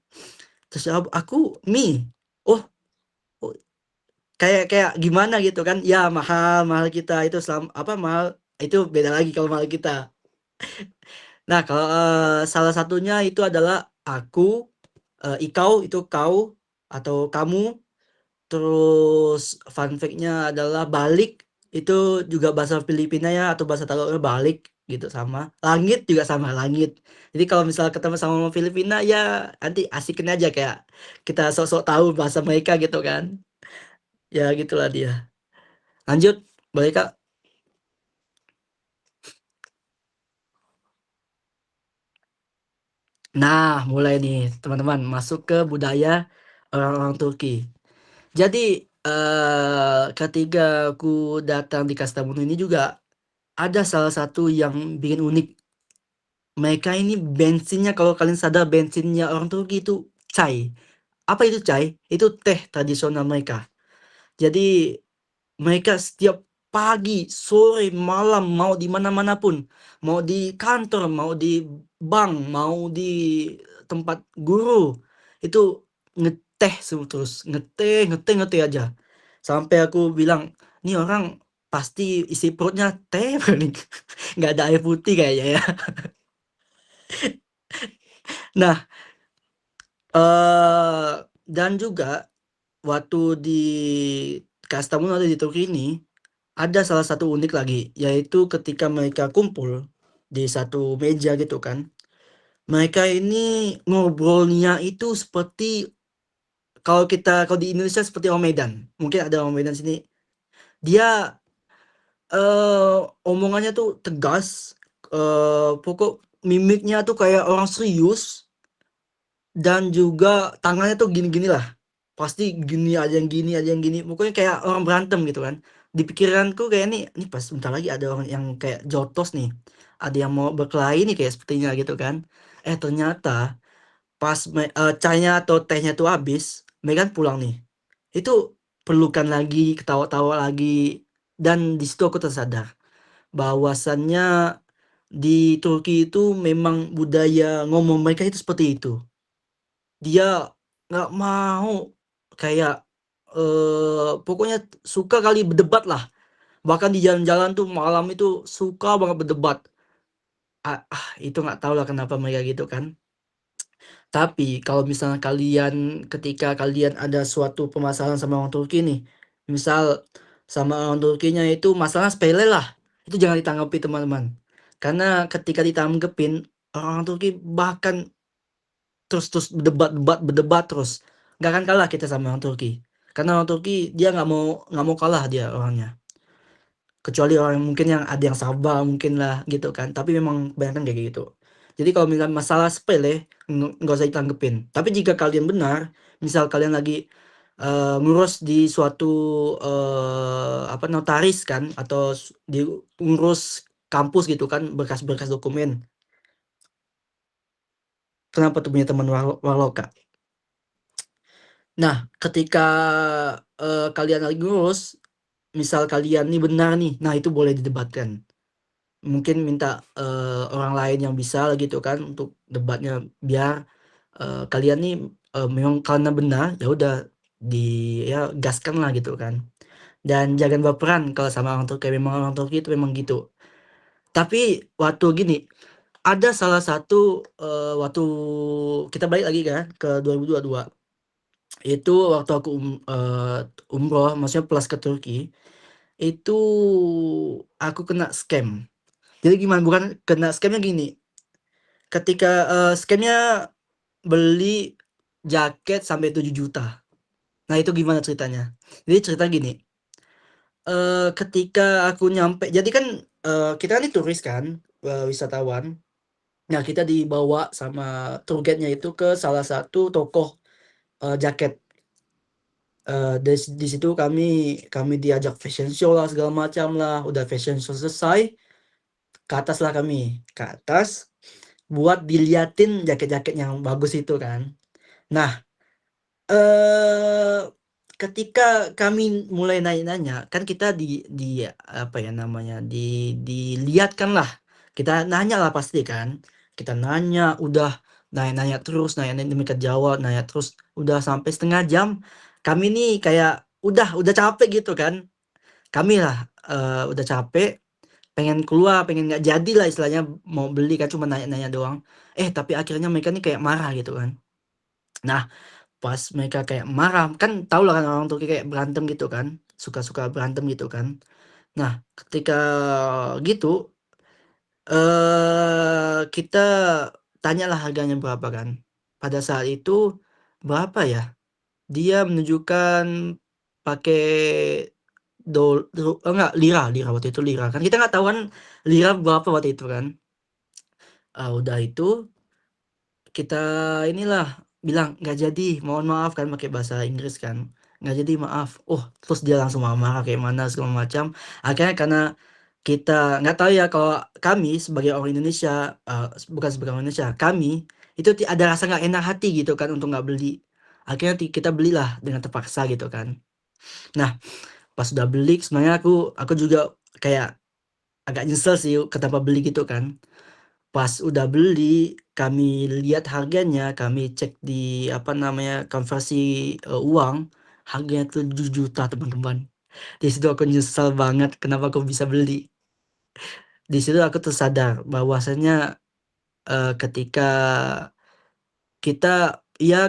Terus aku me, oh, oh, kayak gimana gitu kan, ya mahal kita itu mahal itu beda lagi kalau mahal kita. Nah kalau salah satunya itu adalah aku, ikau itu kau atau kamu. Terus fun fact-nya adalah balik, itu juga bahasa Filipina ya atau bahasa Tagalognya balik gitu sama. Langit juga sama, langit. Jadi kalau misalnya ketemu sama orang Filipina ya nanti asikin aja kayak kita sok-sok tahu bahasa mereka gitu kan. Ya gitulah dia. Lanjut, boleh Kak? Nah, mulai nih teman-teman masuk ke budaya orang-orang Turki. Jadi ketika aku datang di Kastamonu ini juga ada salah satu yang bikin unik. Mereka ini bensinnya, kalau kalian sadar bensinnya orang Turki itu chai. Apa itu chai? Itu teh tradisional mereka. Jadi mereka setiap pagi, sore, malam, mau di mana-mana pun, mau di kantor, mau di bank, mau di tempat guru, itu ngeteh terus, ngeteh aja. Sampai aku bilang, "Nih orang pasti isi perutnya teh nih, nggak ada air putih kayaknya ya." Nah, dan juga waktu di Kastamonu atau di Turki ini, ada salah satu unik lagi, yaitu ketika mereka kumpul di satu meja gitu kan, mereka ini ngobrolnya itu seperti kalau di Indonesia seperti orang Medan, mungkin ada orang Medan sini, dia omongannya tuh tegas, pokok mimiknya tuh kayak orang serius, dan juga tangannya tuh gini-gini lah. Pasti gini aja yang gini, pokoknya kayak orang berantem gitu kan. Di pikiranku kayak nih pas bentar lagi ada orang yang kayak jotos nih, ada yang mau berkelahi nih kayak sepertinya gitu kan. Ternyata pas chai-nya atau tehnya tuh habis, mereka kan pulang nih. Itu pelukan lagi, ketawa-tawa lagi, dan di situ aku tersadar bahwasannya di Turki itu memang budaya ngomong mereka itu seperti itu. Dia nggak mau kayak, pokoknya suka kali berdebat lah. Bahkan di jalan-jalan tuh malam itu suka banget berdebat. Itu nggak tahu lah kenapa mereka gitu kan. Tapi kalau misalnya ketika kalian ada suatu permasalahan sama orang Turki nih, misal sama orang Turkinya itu masalah sepele lah, itu jangan ditanggapi teman-teman. Karena ketika ditanggepin, orang Turki bahkan terus berdebat terus. Nggak akan kalah kita sama orang Turki. Karena orang Turki dia nggak mau kalah dia orangnya. Kecuali orang mungkin yang ada yang sabar mungkin lah gitu kan. Tapi memang kebanyakan kayak gitu. Jadi kalau misalnya masalah sepele nggak usah ditanggepin. Tapi jika kalian benar, misal kalian lagi ngurus di suatu notaris kan atau ngurus kampus gitu kan berkas-berkas dokumen. Kenapa tuh punya teman warlock, Kak? Nah, ketika kalian lagi ngurus, misal kalian nih benar nih, nah itu boleh didebatkan. Mungkin minta orang lain yang bisa gitu kan untuk debatnya biar kalian nih memang karena benar ya udah gaskan lah gitu kan. Dan jangan baperan kalau sama orang Turki, memang orang Turki itu memang gitu. Tapi waktu gini, ada salah satu waktu kita balik lagi kan ke 2022. Itu waktu aku umroh, maksudnya plus ke Turki, itu aku kena scam. Jadi gimana? Bukan kena scamnya gini. Ketika scamnya beli jaket sampai 7 juta. Nah itu gimana ceritanya? Jadi cerita gini. Ketika aku nyampe, jadi kan kita kan turis kan, wisatawan. Nah kita dibawa sama tour guide-nya itu ke salah satu toko jaket. Di situ kami diajak fashion show lah segala macam lah. Udah fashion show selesai, ke atas lah kami, ke atas buat diliatin jaket-jaket yang bagus itu kan. Nah, ketika kami mulai nanya, kan kita dilihatkan lah. Kita nanya lah pasti kan. Kita nanya, udah nanya terus, nanya mereka jawab, nanya terus, udah sampai setengah jam. Kami nih kayak udah capek gitu kan. Kami lah udah capek, pengen keluar, pengen nggak jadi lah istilahnya mau beli kan cuma nanya-nanya doang. Tapi akhirnya mereka nih kayak marah gitu kan. Nah, pas mereka kayak marah, kan tau lah kan orang Turki kayak berantem gitu kan, suka-suka berantem gitu kan. Nah, ketika gitu kita tanyalah harganya berapa kan. Pada saat itu berapa ya? Dia menunjukkan pakai lira waktu itu lira. Kan kita nggak tahu kan lira berapa waktu itu kan. Udah itu kita inilah bilang nggak jadi, mohon maaf kan pakai bahasa Inggris kan. Nggak jadi maaf. Terus dia langsung marah kayak mana segala macam. Akhirnya karena kita nggak tahu ya kalau kami sebagai orang Indonesia, bukan sebagai orang Indonesia, kami itu ada rasa nggak enak hati gitu kan untuk nggak beli. Akhirnya kita belilah dengan terpaksa gitu kan. Nah, pas udah beli sebenarnya aku juga kayak agak nyesel sih kenapa beli gitu kan. Pas udah beli, kami lihat harganya, kami cek di konversi uang, harganya 7 juta teman-teman. Di situ aku nyesel banget kenapa aku bisa beli. Di situ aku tersadar bahwasanya ketika kita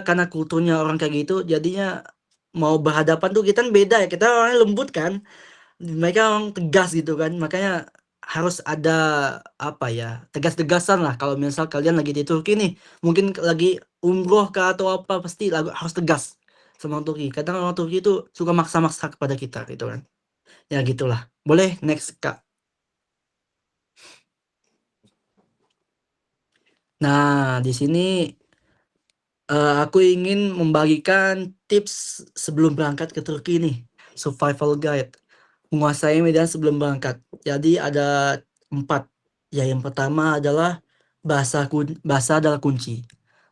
karena kulturnya orang kayak gitu jadinya mau berhadapan tuh kita kan beda ya, kita orangnya lembut kan, mereka orang tegas gitu kan, makanya harus ada tegas-tegasan lah. Kalau misal kalian lagi di Turki nih, mungkin lagi umroh kah atau apa, pasti harus tegas sama orang Turki. Kadang orang Turki itu suka maksa-maksa kepada kita gitu kan. Ya gitulah. Boleh next, Kak. Nah, di sini aku ingin membagikan tips sebelum berangkat ke Turki nih, survival guide, menguasai medan sebelum berangkat. Jadi ada 4. Ya, yang pertama adalah bahasa adalah kunci.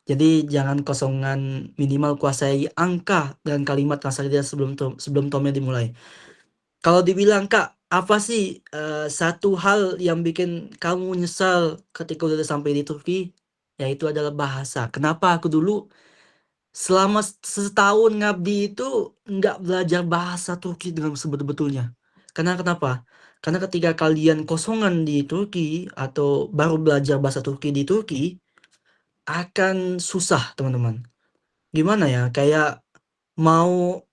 Jadi jangan kosongan, minimal kuasai angka dan kalimat translation sebelum tomnya dimulai. Kalau dibilang, Kak, apa sih satu hal yang bikin kamu nyesal ketika udah sampai di Turki? Yaitu adalah bahasa. Kenapa aku dulu selama setahun ngabdi itu nggak belajar bahasa Turki dengan sebetul-betulnya. Karena kenapa? Karena ketika kalian kosongan di Turki atau baru belajar bahasa Turki di Turki, akan susah teman-teman. Gimana ya, kayak mau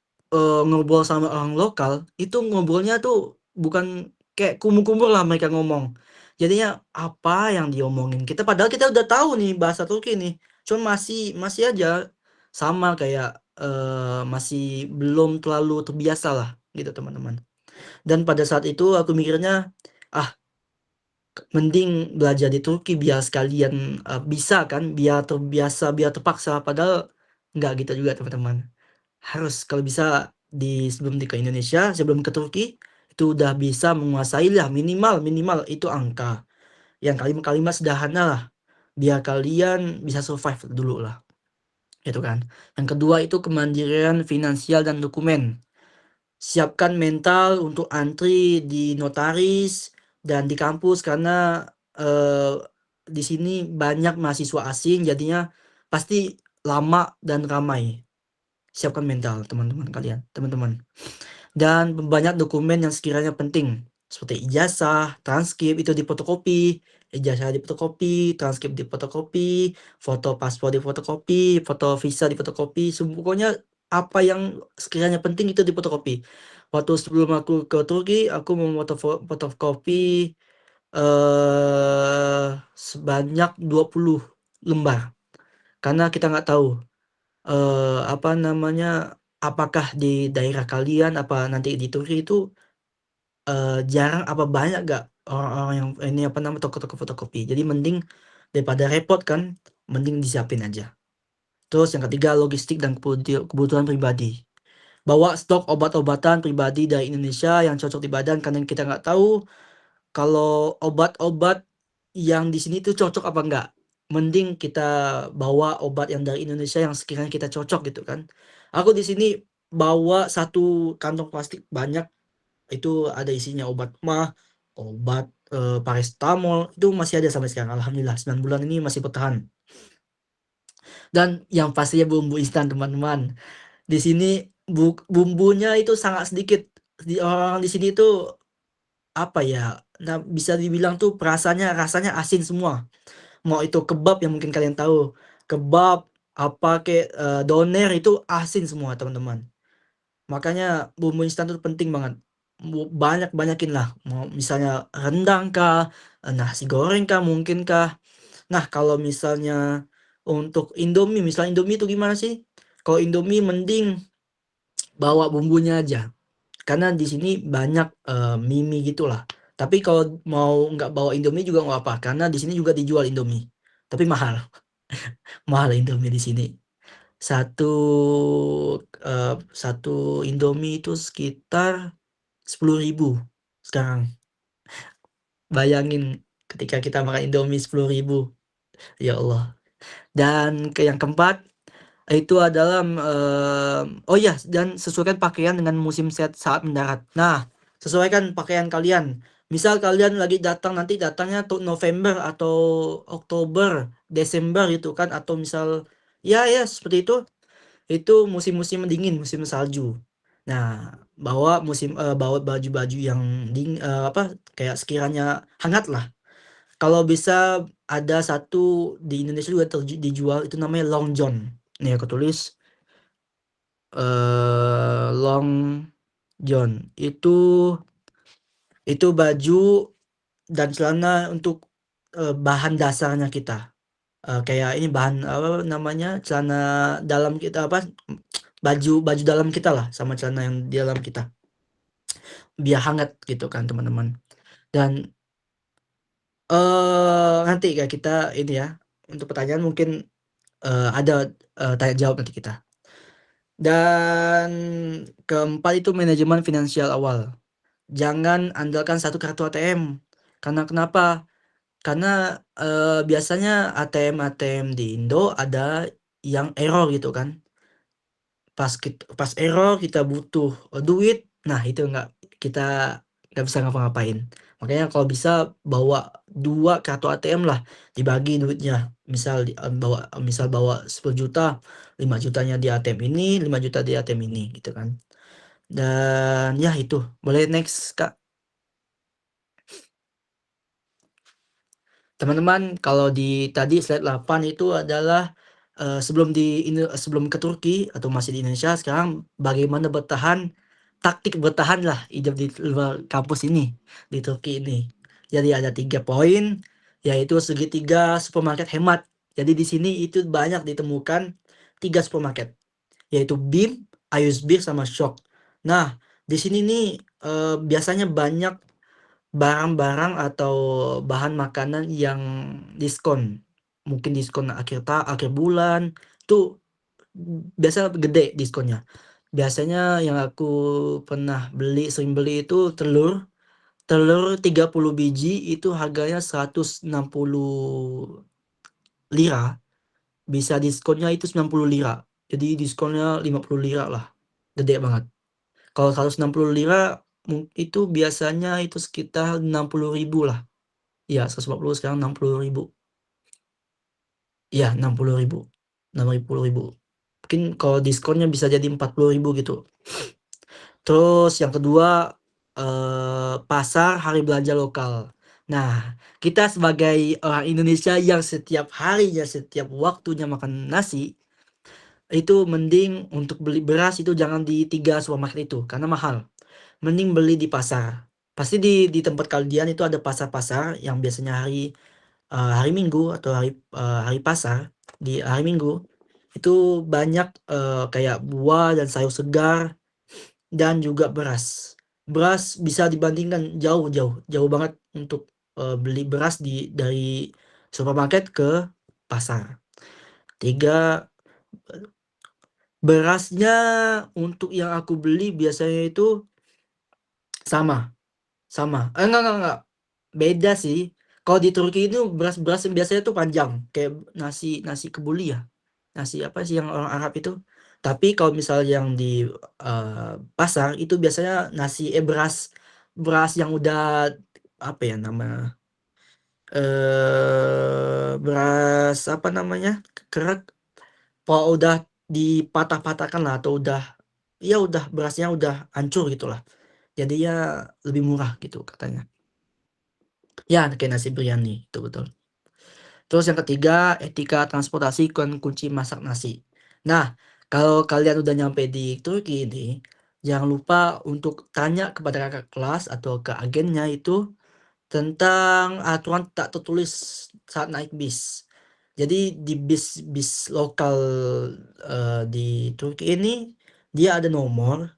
ngobrol sama orang lokal, itu ngobrolnya tuh bukan kayak kumur-kumur lah mereka ngomong. Jadinya apa yang diomongin kita, padahal kita udah tahu nih bahasa Turki nih, Cuma masih aja sama kayak masih belum terlalu terbiasa lah gitu teman-teman. Dan pada saat itu aku mikirnya, ah mending belajar di Turki biar sekalian bisa kan, biar terbiasa, biar terpaksa. Padahal nggak gitu juga teman-teman. Harus kalau bisa sebelum ke Indonesia, sebelum ke Turki, itu udah bisa menguasai lah minimal itu angka. Yang kalimat-kalimat sederhana lah. Biar kalian bisa survive dulu lah. Gitu kan. Yang kedua itu kemandirian finansial dan dokumen. Siapkan mental untuk antri di notaris dan di kampus karena di sini banyak mahasiswa asing jadinya pasti lama dan ramai. Siapkan mental teman-teman. Dan banyak dokumen yang sekiranya penting seperti ijazah, transkrip itu difotokopi, transkrip difotokopi, foto paspor difotokopi, foto visa difotokopi, pokoknya apa yang sekiranya penting itu difotokopi. Waktu sebelum aku ke Turki, aku fotokopi sebanyak 20 lembar. Karena kita nggak tahu apakah di daerah kalian apa nanti di Turki itu jarang apa banyak gak orang-orang yang toko-toko fotokopi. Jadi mending daripada repot kan, mending disiapin aja. Terus yang ketiga logistik dan kebutuhan pribadi. Bawa stok obat-obatan pribadi dari Indonesia yang cocok di badan karena kita nggak tahu kalau obat-obat yang di sini tuh cocok apa enggak. Mending kita bawa obat yang dari Indonesia yang sekiranya kita cocok gitu kan. Aku di sini bawa satu kantong plastik banyak, itu ada isinya obat mah, obat paracetamol, itu masih ada sampai sekarang. Alhamdulillah 9 bulan ini masih bertahan. Dan yang pastinya bumbu instan teman-teman. Di sini bumbunya itu sangat sedikit. Orang di sini tuh apa ya? Nah, bisa dibilang tuh rasanya asin semua. Mau itu kebab yang mungkin kalian tahu, kebab apa kayak doner itu asin semua teman-teman. Makanya bumbu instan itu penting banget. Banyakin lah. Mau misalnya rendang kah, nasi goreng kah, mungkin kah. Nah, kalau misalnya untuk Indomie, misalnya Indomie itu gimana sih? Kalau Indomie mending bawa bumbunya aja. Karena di sini banyak mie gitulah. Tapi kalau mau nggak bawa Indomie juga nggak apa, karena di sini juga dijual Indomie. Tapi mahal. Mahal Indomie di sini. Satu Indomie itu sekitar 10.000 sekarang. Bayangin ketika kita makan Indomie 10.000. Ya Allah. Dan yang keempat itu adalah oh ya, dan sesuaikan pakaian dengan musim saat mendarat. Nah, sesuaikan pakaian kalian. Misal kalian lagi datangnya tuh November atau Oktober, Desember gitu kan, atau misal ya seperti itu musim-musim dingin, musim salju. Nah, bawa baju-baju yang kayak sekiranya hangat lah. Kalau bisa ada satu di Indonesia juga dijual itu namanya Long John. Nih aku tulis Long John itu baju dan celana untuk bahan dasarnya kita. Kayak ini bahan apa namanya, celana dalam kita baju dalam kita lah sama celana yang di dalam kita. Biar hangat gitu kan teman-teman. Dan nanti ya kita ini ya, untuk pertanyaan mungkin ada tanya jawab nanti kita. Dan keempat itu manajemen finansial awal. Jangan andalkan satu kartu ATM. Karena kenapa? Karena biasanya ATM di Indo ada yang error gitu kan. Pas error kita butuh duit, nah itu kita nggak bisa ngapa-ngapain. Makanya kalau bisa bawa 2 kartu ATM lah, dibagi duitnya. Misal bawa 10 juta, 5 jutanya di ATM ini, 5 juta di ATM ini gitu kan. Dan ya itu, boleh next Kak. Teman-teman, kalau di tadi slide 8 itu adalah sebelum ke Turki atau masih di Indonesia, sekarang bagaimana taktik bertahan lah hidup di luar kampus ini, di Turki ini. Jadi ada 3 poin, yaitu segitiga supermarket hemat. Jadi di sini itu banyak ditemukan 3 supermarket, yaitu BIM, Ayusbir, sama Shock. Nah, di sini nih biasanya banyak barang-barang atau bahan makanan yang diskon. Mungkin diskon akhir bulan, tuh biasa gede diskonnya. Biasanya yang aku sering beli itu telur 30 biji itu harganya 160 lira, bisa diskonnya itu 90 lira. Jadi diskonnya 50 lira lah, gede banget. Kalau 160 lira itu biasanya itu sekitar 60.000 lah. Iya, 140 sekarang 60.000. Iya, 60.000, 60.000. Mungkin kalau diskonnya bisa jadi 40.000 gitu. Terus yang kedua, pasar hari belanja lokal. Nah, kita sebagai orang Indonesia yang setiap harinya, setiap waktunya makan nasi, itu mending untuk beli beras itu jangan di 3 supermarket itu, karena mahal. Mending beli di pasar. Pasti di tempat kalian itu ada pasar-pasar yang biasanya hari Minggu atau hari pasar. Di hari Minggu itu banyak kayak buah dan sayur segar dan juga beras. Beras bisa dibandingkan jauh banget untuk beli beras dari supermarket ke pasar. 3, berasnya untuk yang aku beli biasanya itu sama. Enggak. Beda sih. Kalau di Turki itu beras biasanya tuh panjang, kayak nasi kebuli ya. Nasi apa sih yang orang Arab itu? Tapi kalau misalnya yang di pasar itu biasanya beras yang udah apa ya nama beras apa namanya? Kerak. Kalau udah dipatah-patahkan lah atau udah berasnya udah hancur gitulah. Jadi ya lebih murah gitu katanya. Ya, kayak nasi biryani, itu betul. Terus yang ketiga, etika transportasi kunci masak nasi. Nah, kalau kalian udah nyampe di Turki ini, jangan lupa untuk tanya kepada kakak kelas atau ke agennya itu tentang aturan tak tertulis saat naik bis. Jadi di bis lokal di Turki ini dia ada nomor.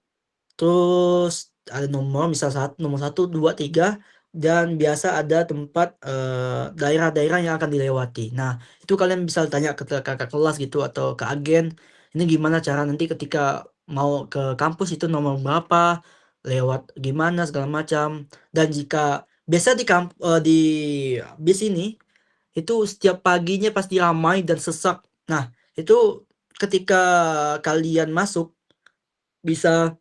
Terus ada nomor misal nomor 1, 2, 3 dan biasa ada tempat, daerah-daerah yang akan dilewati. Nah, itu kalian bisa tanya ke kakak kelas gitu atau ke agen, ini gimana cara nanti ketika mau ke kampus itu nomor berapa, lewat gimana segala macam. Dan jika biasa di bis ini, itu setiap paginya pasti ramai dan sesak. Nah, itu ketika kalian masuk bisa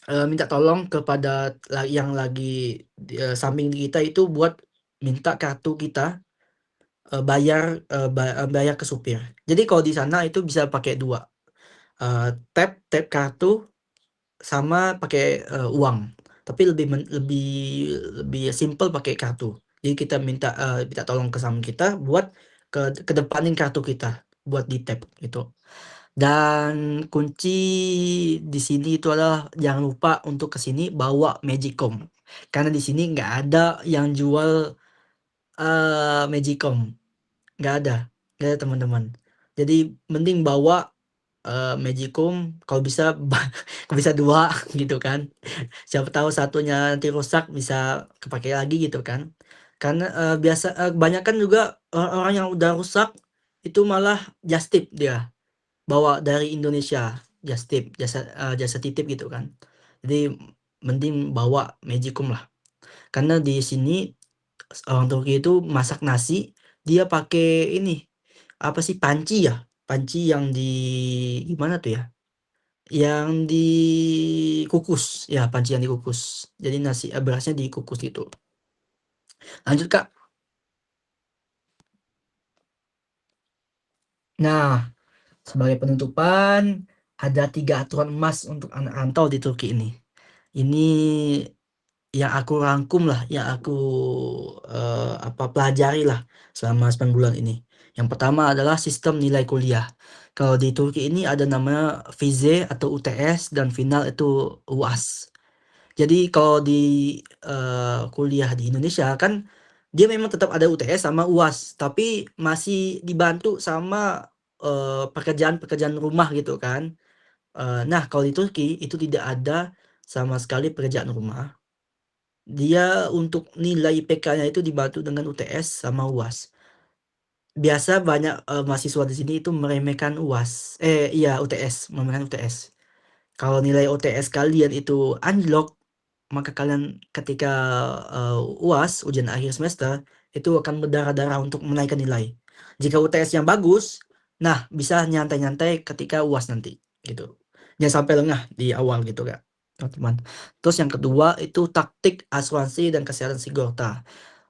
minta tolong kepada yang lagi samping kita itu buat minta kartu kita, bayar ke supir. Jadi kalau di sana itu bisa pakai 2, tap kartu sama pakai, uang. Tapi lebih simpel pakai kartu. Jadi kita minta tolong ke samping kita buat kedepanin kartu kita buat di-tap gitu. Dan kunci di sini itu adalah jangan lupa untuk ke sini bawa Magicom. Karena di sini nggak ada yang jual Magicom, nggak ada teman-teman. Jadi mending bawa Magicom, kalau bisa kalau bisa 2 gitu kan. Siapa tahu satunya nanti rusak bisa kepakai lagi gitu kan. Karena kebanyakan juga orang-orang yang udah rusak itu malah just tip dia. Bawa dari Indonesia, just tip, jasa titip gitu kan. Jadi mending bawa Magicom lah. Karena di sini orang Turki itu masak nasi, dia pakai ini, apa sih, panci ya? Panci yang gimana tuh ya? Yang dikukus, ya panci yang dikukus. Jadi berasnya dikukus gitu. Lanjut Kak. Nah, sebagai penutupan, ada 3 aturan emas untuk anak rantau di Turki ini. Ini yang aku rangkum lah, yang aku pelajari lah selama 9 bulan ini. Yang pertama adalah sistem nilai kuliah. Kalau di Turki ini ada namanya vize atau UTS dan final itu UAS. Jadi kalau di kuliah di Indonesia kan dia memang tetap ada UTS sama UAS, tapi masih dibantu sama pekerjaan-pekerjaan rumah gitu kan. Nah, kalau di Turki itu tidak ada sama sekali pekerjaan rumah. Dia untuk nilai IPK-nya itu dibantu dengan UTS sama UAS. Biasa banyak mahasiswa di sini itu meremehkan UAS. Iya UTS, meremehkan UTS. Kalau nilai UTS kalian itu anjlok, maka kalian ketika UAS, ujian akhir semester, itu akan berdarah-darah untuk menaikkan nilai. Jika UTS yang bagus, nah bisa nyantai-nyantai ketika UAS nanti, gitu. Jangan sampai lengah di awal gitu Kak, teman-teman. Terus yang kedua itu taktik asuransi dan kesehatan Sigorta.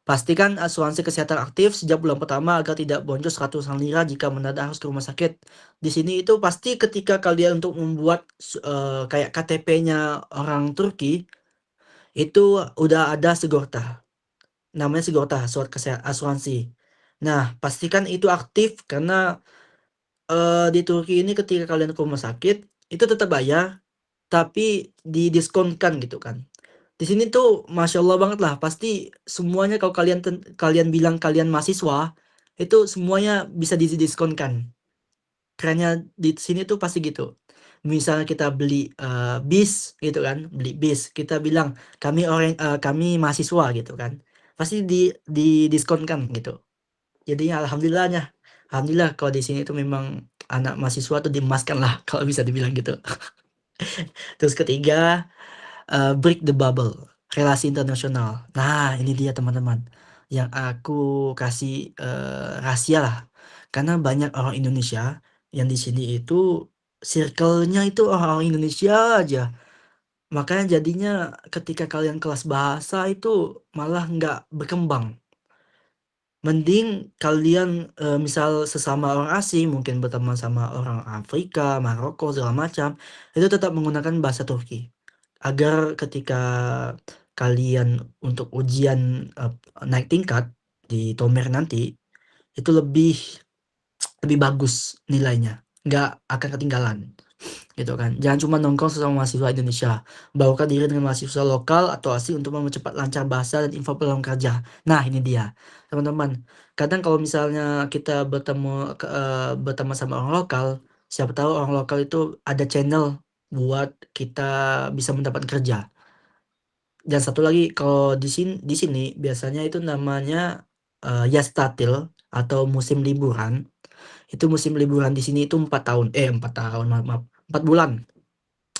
Pastikan asuransi kesehatan aktif sejak bulan pertama agar tidak boncos ratusan lira jika mendadak harus ke rumah sakit. Di sini itu pasti ketika kalian untuk membuat kayak KTP-nya orang Turki, itu udah ada Sigorta. Namanya Sigorta, surat asuransi. Nah, pastikan itu aktif karena di Turki ini ketika kalian ke rumah sakit, itu tetap bayar, tapi didiskonkan gitu kan. Di sini tuh masya Allah banget lah, pasti semuanya kalau kalian bilang kalian mahasiswa, itu semuanya bisa didiskonkan. Kerennya di sini tuh pasti gitu. Misalnya kita beli bis gitu kan, beli bis, kita bilang kami mahasiswa gitu kan, pasti didiskonkan gitu. Jadi alhamdulillah kalau di sini tuh memang anak mahasiswa tuh diemaskan lah kalau bisa dibilang gitu. Terus ketiga, break the bubble, relasi internasional. Nah, ini dia teman-teman, yang aku kasih rahasia lah. Karena banyak orang Indonesia yang di sini itu circle-nya itu orang Indonesia aja. Makanya jadinya ketika kalian kelas bahasa itu malah nggak berkembang. Mending kalian misal sesama orang asing, mungkin berteman sama orang Afrika, Maroko, segala macam, itu tetap menggunakan bahasa Turki. Agar ketika kalian untuk ujian naik tingkat di Tomer nanti, itu lebih bagus nilainya, nggak akan ketinggalan gitu kan. Jangan cuma nongkrong sesama mahasiswa Indonesia, bawakan diri dengan mahasiswa lokal atau asing untuk mempercepat lancar bahasa dan info peluang kerja. Nah ini dia teman-teman, kadang kalau misalnya kita bertemu sama orang lokal, siapa tahu orang lokal itu ada channel buat kita bisa mendapat kerja. Dan satu lagi, kalau di sini biasanya itu namanya yas tatil atau musim liburan. Itu musim liburan di sini itu 4 tahun, maaf, maaf, 4 bulan.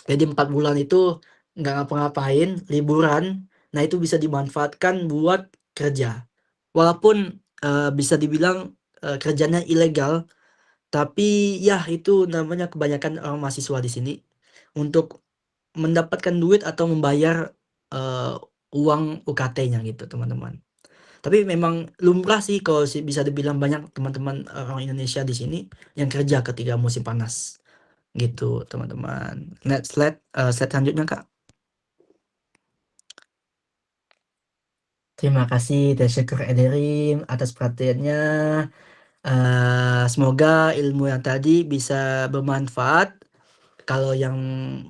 Jadi 4 bulan itu nggak ngapa-ngapain, liburan. Nah itu bisa dimanfaatkan buat kerja. Walaupun bisa dibilang kerjanya ilegal, tapi ya itu namanya kebanyakan orang mahasiswa di sini untuk mendapatkan duit atau membayar uang UKT-nya gitu teman-teman. Tapi memang lumrah sih kalau bisa dibilang banyak teman-teman orang Indonesia di sini yang kerja ketika musim panas gitu teman-teman. Next slide selanjutnya Kak. Terima kasih Tasyakur Ederim atas perhatiannya. Semoga ilmu yang tadi bisa bermanfaat. Kalau yang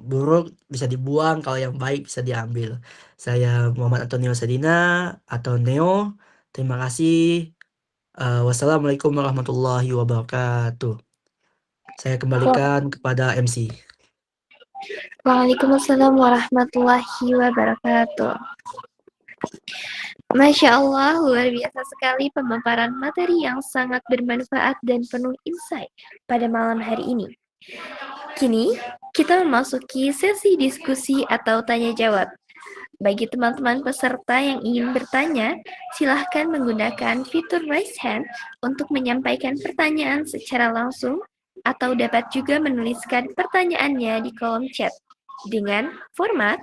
buruk bisa dibuang, kalau yang baik bisa diambil. Saya Muhammad Antonio Sadina atau Neo. Terima kasih. Wassalamualaikum warahmatullahi wabarakatuh. Saya kembalikan kepada MC. Waalaikumsalam warahmatullahi wabarakatuh. Masya Allah, luar biasa sekali pemaparan materi yang sangat bermanfaat dan penuh insight pada malam hari ini. Kini, kita memasuki sesi diskusi atau tanya jawab. Bagi teman-teman peserta yang ingin bertanya, silahkan menggunakan fitur raise hand untuk menyampaikan pertanyaan secara langsung atau dapat juga menuliskan pertanyaannya di kolom chat dengan format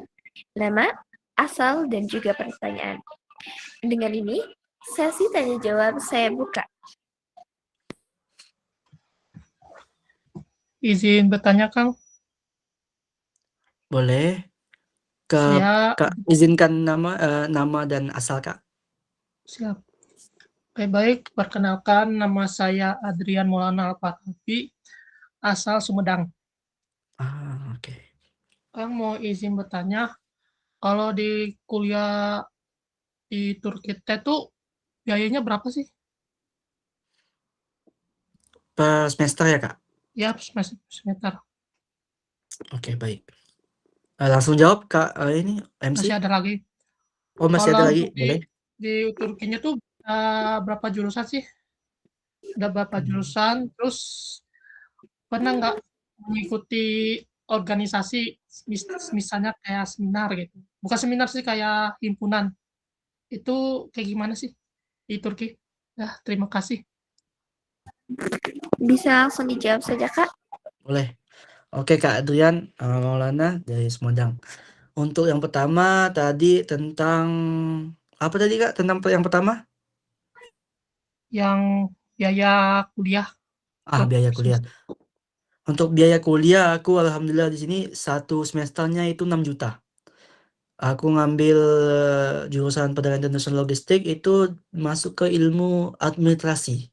nama, asal, dan juga pertanyaan. Dengan ini, sesi tanya jawab saya buka. Izin bertanya, Kang. Boleh. Saya Kak, izinkan nama dan asal Kak. siap. Baik, perkenalkan nama saya Adrian Maulana Al-Fatafi, asal Sumedang. Oke. Kang mau izin bertanya, kalau di kuliah di Turki tuh biayanya berapa sih? Per semester ya, Kak? Ya, semester. Oke, baik. Langsung jawab, Kak, ini MC? Masih ada lagi. Oh, masih ada Kalau lagi? untuk Boleh. di Turkinya tuh berapa jurusan sih? Ada berapa jurusan? Terus pernah nggak mengikuti organisasi, misalnya kayak seminar gitu? Bukan seminar sih, kayak himpunan. Itu kayak gimana sih di Turki? Ya, terima kasih. Bisa langsung dijawab saja, Kak. Boleh. Oke, Kak Adrian Maulana dari Sumedang. Untuk yang pertama tadi tentang apa tadi, Kak? Tentang yang pertama? Yang biaya kuliah. Biaya kuliah. Untuk biaya kuliah aku alhamdulillah di sini satu semesternya itu 6 juta. Aku ngambil jurusan Perdagangan Internasional Logistik itu masuk ke ilmu administrasi.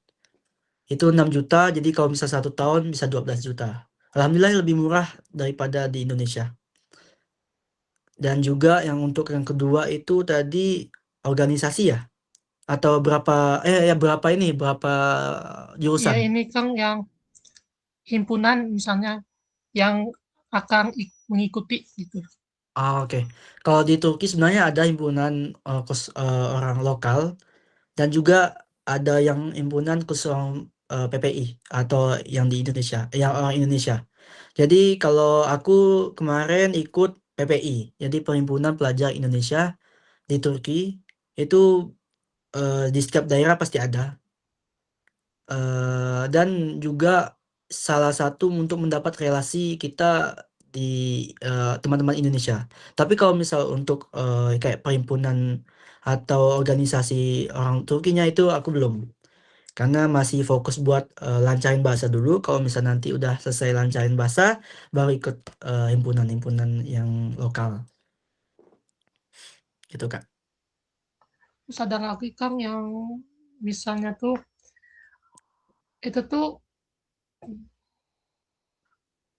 Itu 6 juta, jadi kalau bisa 1 tahun bisa 12 juta. Alhamdulillah lebih murah daripada di Indonesia. Dan juga yang untuk yang kedua itu tadi organisasi ya? Atau berapa berapa Ya jurusan? ini kan yang himpunan misalnya yang akan mengikuti gitu. Oke. Kalau di Turki sebenarnya ada himpunan orang lokal dan juga ada yang himpunan khusus orang PPI atau yang di Indonesia, yang orang Indonesia. Jadi kalau aku kemarin ikut PPI, jadi Perhimpunan Pelajar Indonesia di Turki itu di setiap daerah pasti ada. Dan juga salah satu untuk mendapat relasi kita di teman-teman Indonesia. Tapi kalau misal untuk kayak perhimpunan atau organisasi orang Turkinya itu aku belum. Karena masih fokus buat lancarin bahasa dulu. Kalau misal nanti udah selesai lancarin bahasa, baru ikut himpunan-himpunan yang lokal. Gitu, Kak. Terus ada lagi kan yang misalnya tuh itu tuh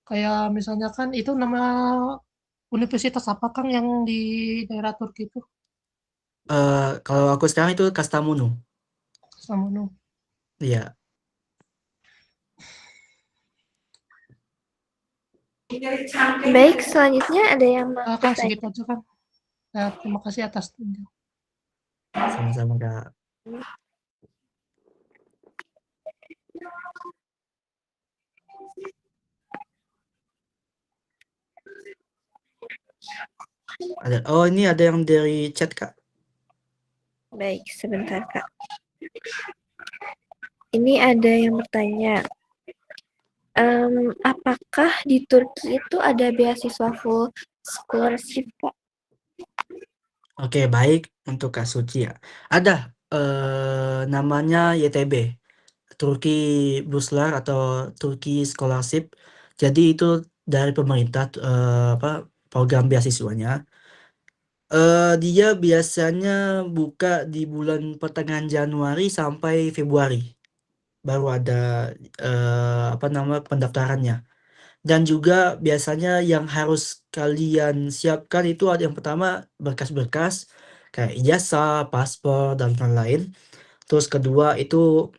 kayak misalnya kan itu nama universitas apa Kang yang di daerah Turki itu? Kalau aku sekarang itu Kastamonu. Kastamonu. Iya. Baik, selanjutnya ada yang mau Kang bertanya. segitu aja kan. Ya, terima kasih atas Sama-sama, Kak. Ini ada yang dari chat, Kak. Baik, sebentar, Kak. Ini ada yang bertanya, apakah di Turki itu ada beasiswa full scholarship, Kak? Oke, baik untuk Kak Suci ya. Ada namanya YTB, Turki Burslar atau Turki Scholarship. Jadi itu dari pemerintah program beasiswanya. Dia biasanya buka di bulan pertengahan Januari sampai Februari. Baru ada pendaftarannya. Dan juga biasanya yang harus kalian siapkan itu ada yang pertama berkas-berkas kayak ijazah, paspor dan lain-lain. Terus kedua itu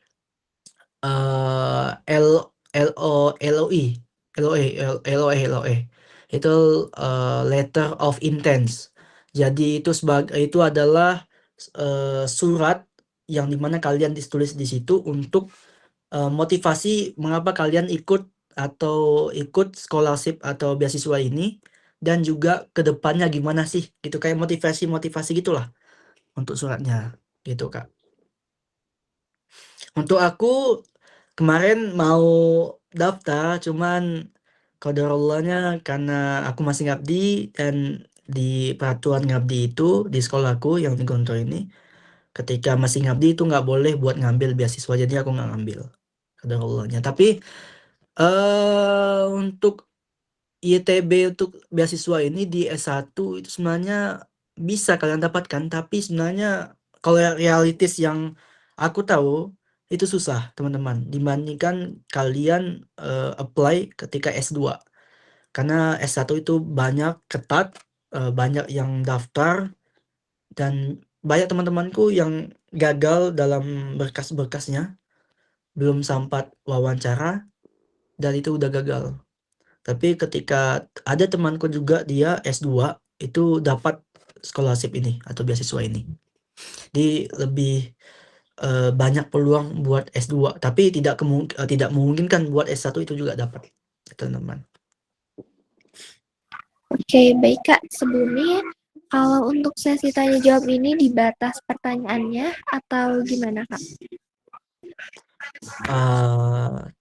LOE itu letter of intent. Jadi itu adalah surat yang dimana kalian ditulis di situ untuk motivasi mengapa kalian ikut scholarship atau beasiswa ini dan juga kedepannya gimana sih gitu kayak motivasi gitulah untuk suratnya gitu, Kak. Untuk aku kemarin mau daftar cuman qadarallahnya karena aku masih ngabdi dan di peraturan ngabdi itu di sekolahku yang di Gontor ini ketika masih ngabdi itu nggak boleh buat ngambil beasiswa, jadi aku nggak ngambil qadarallahnya. Tapi untuk ITB untuk beasiswa ini di S1 itu sebenarnya bisa kalian dapatkan, tapi sebenarnya kalau realistis yang aku tahu itu susah teman-teman dibandingkan kalian apply ketika S2. Karena S1 itu banyak ketat, banyak yang daftar dan banyak teman-temanku yang gagal dalam berkas-berkasnya, belum sempat wawancara, dan itu udah gagal. Tapi ketika ada temanku juga dia S2 itu dapat scholarship ini atau beasiswa ini. Jadi lebih banyak peluang buat S2, tapi tidak memungkinkan buat S1 itu juga dapat, teman-teman. Oke, baik Kak. Sebelumnya, kalau untuk sesi tanya jawab ini dibatas pertanyaannya atau gimana Kak?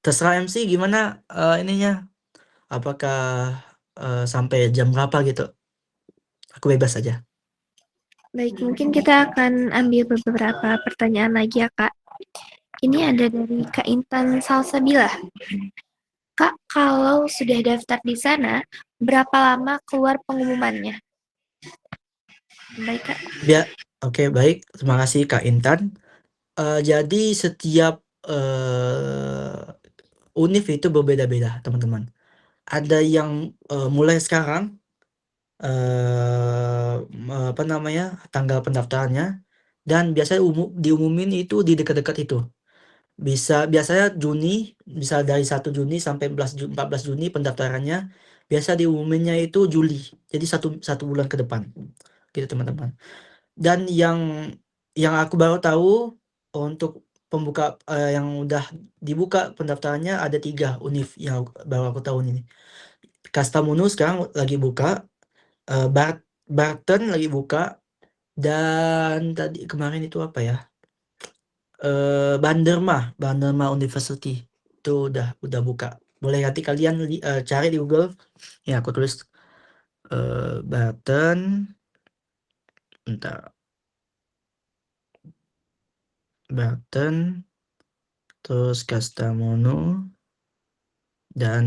Terserah MC gimana ininya. Apakah sampai jam berapa gitu? Aku bebas aja. Baik, mungkin kita akan ambil beberapa pertanyaan lagi ya Kak. Ini ada dari Kak Intan Salsabila. Kak, kalau sudah daftar di sana, berapa lama keluar pengumumannya? Baik Kak. Oke, baik. Terima kasih Kak Intan. Jadi setiap univ itu berbeda-beda, teman-teman. Ada yang mulai sekarang tanggal pendaftarannya, dan biasanya diumumin itu di dekat-dekat itu. Biasanya Juni, bisa dari 1 Juni sampai 14 Juni pendaftarannya. Biasa diumuminnya itu Juli. Jadi satu bulan ke depan. Gitu teman-teman. Dan yang aku baru tahu untuk yang udah dibuka pendaftarannya ada 3 univ yang baru aku tahu ini. Kastamonu sekarang lagi buka, Barton lagi buka, dan tadi kemarin itu apa ya? Banderma University itu udah buka. Boleh nanti kalian cari di Google. Ya, aku tulis Barton. Bentar. Barton, terus Kastamonu, dan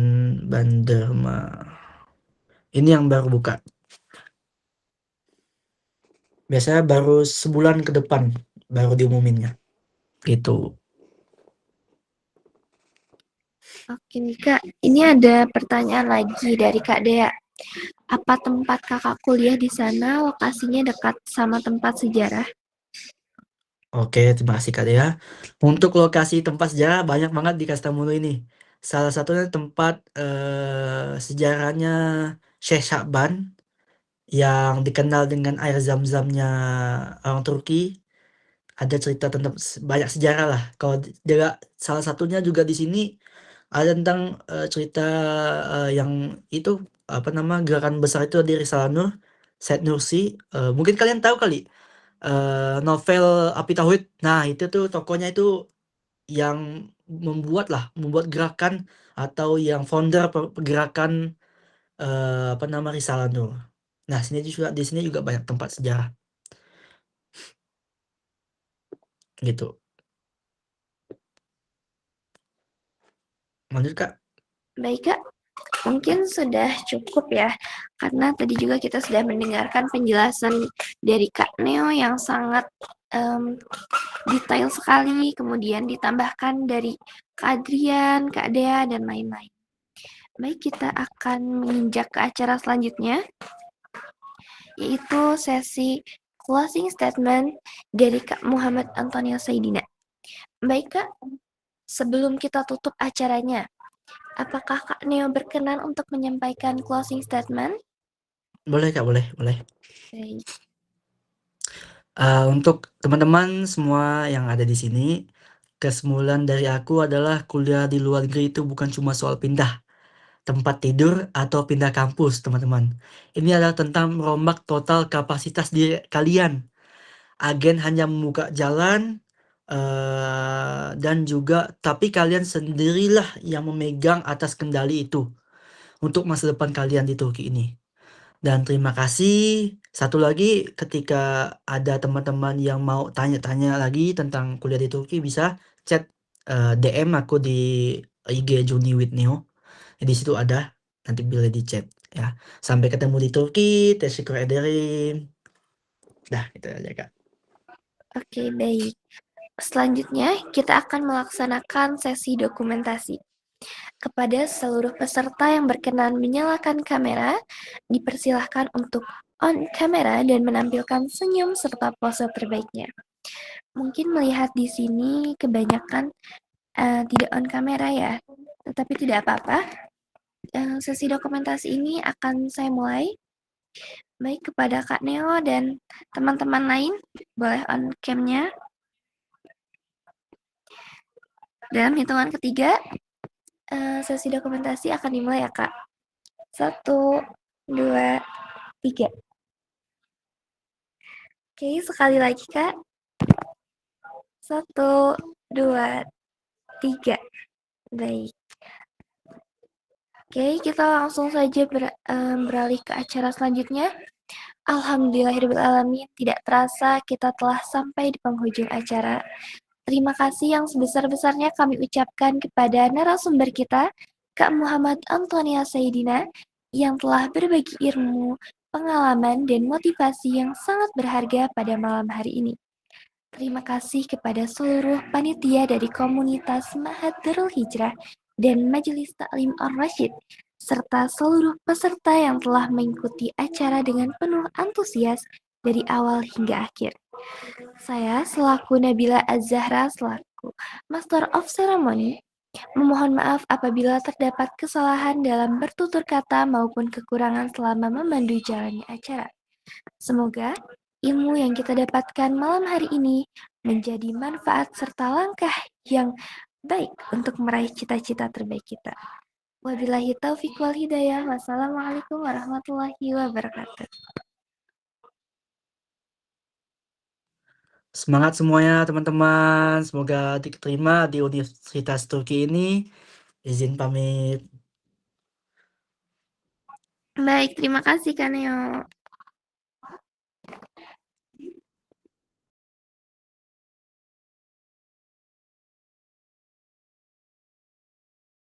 Banderma. Ini yang baru buka. Biasanya baru sebulan ke depan baru diumuminnya. Gitu. Oke Kak, ini ada pertanyaan lagi dari Kak Dea. Apa tempat kakak kuliah di sana lokasinya dekat sama tempat sejarah? Oke, terima kasih Kak Dea. Untuk lokasi tempat sejarah banyak banget di Kastamonu ini. Salah satunya tempat sejarahnya Syekh Syakban yang dikenal dengan air zam-zamnya orang Turki. Ada cerita tentang banyak sejarah lah. Kalau juga salah satunya juga di sini ada tentang cerita yang itu gerakan besar itu di Risalah Nur, Said Nursi. Mungkin kalian tahu kali novel Api Tauhid. Nah, itu tuh tokohnya itu yang membuat gerakan atau yang founder pergerakan Risalah Nur. Nah, di sini juga banyak tempat sejarah. Gitu. Lanjut Kak. Baik Kak, mungkin sudah cukup ya, karena tadi juga kita sudah mendengarkan penjelasan dari Kak Neo yang sangat detail sekali, kemudian ditambahkan dari Kak Adrian, Kak Dea, dan lain-lain. Baik, kita akan menginjak ke acara selanjutnya, yaitu sesi closing statement dari Kak Muhammad Antonio Saidina. Baik Kak, sebelum kita tutup acaranya, apakah Kak Neo berkenan untuk menyampaikan closing statement? Boleh Kak, boleh. Baik. Untuk teman-teman semua yang ada di sini, kesimpulan dari aku adalah kuliah di luar negeri itu bukan cuma soal pindah tempat tidur atau pindah kampus, teman-teman. Ini adalah tentang merombak total kapasitas diri kalian. Agen hanya membuka jalan, dan juga tapi kalian sendirilah yang memegang atas kendali itu untuk masa depan kalian di Turki ini. Dan terima kasih. Satu lagi, ketika ada teman-teman yang mau tanya-tanya lagi tentang kuliah di Turki, bisa chat DM aku di IG Juni with Neo. Di situ ada, nanti boleh di chat ya. Sampai ketemu di Turki. Teşekkür ederim. Dah, itu aja Kak. Oke, baik. Selanjutnya, kita akan melaksanakan sesi dokumentasi. Kepada seluruh peserta yang berkenan menyalakan kamera, dipersilahkan untuk on kamera dan menampilkan senyum serta pose terbaiknya. Mungkin melihat di sini kebanyakan tidak on kamera ya, tetapi tidak apa-apa. Sesi dokumentasi ini akan saya mulai. Baik, kepada Kak Neo dan teman-teman lain, boleh on cam-nya. Dalam hitungan ketiga, sesi dokumentasi akan dimulai ya Kak. 1, 2, 3. Oke, sekali lagi Kak. 1, 2, 3. Baik. Oke, kita langsung saja beralih ke acara selanjutnya. Alhamdulillahirrahmanirrahim, tidak terasa kita telah sampai di penghujung acara. Terima kasih yang sebesar-besarnya kami ucapkan kepada narasumber kita, Kak Muhammad Antonia Saidina, yang telah berbagi ilmu, pengalaman, dan motivasi yang sangat berharga pada malam hari ini. Terima kasih kepada seluruh panitia dari komunitas Ma'had Darul Hijrah dan Majelis Taklim Ar-Rasyid, serta seluruh peserta yang telah mengikuti acara dengan penuh antusias dari awal hingga akhir. Saya selaku Nabila Az-Zahra selaku Master of Ceremony memohon maaf apabila terdapat kesalahan dalam bertutur kata maupun kekurangan selama memandu jalannya acara. Semoga ilmu yang kita dapatkan malam hari ini menjadi manfaat serta langkah yang baik untuk meraih cita-cita terbaik kita. Wabillahi taufiq wal hidayah. Wassalamualaikum warahmatullahi wabarakatuh. Semangat semuanya teman-teman, semoga diterima di Universitas Turki ini. Izin pamit. Baik, terima kasih Kak Neo.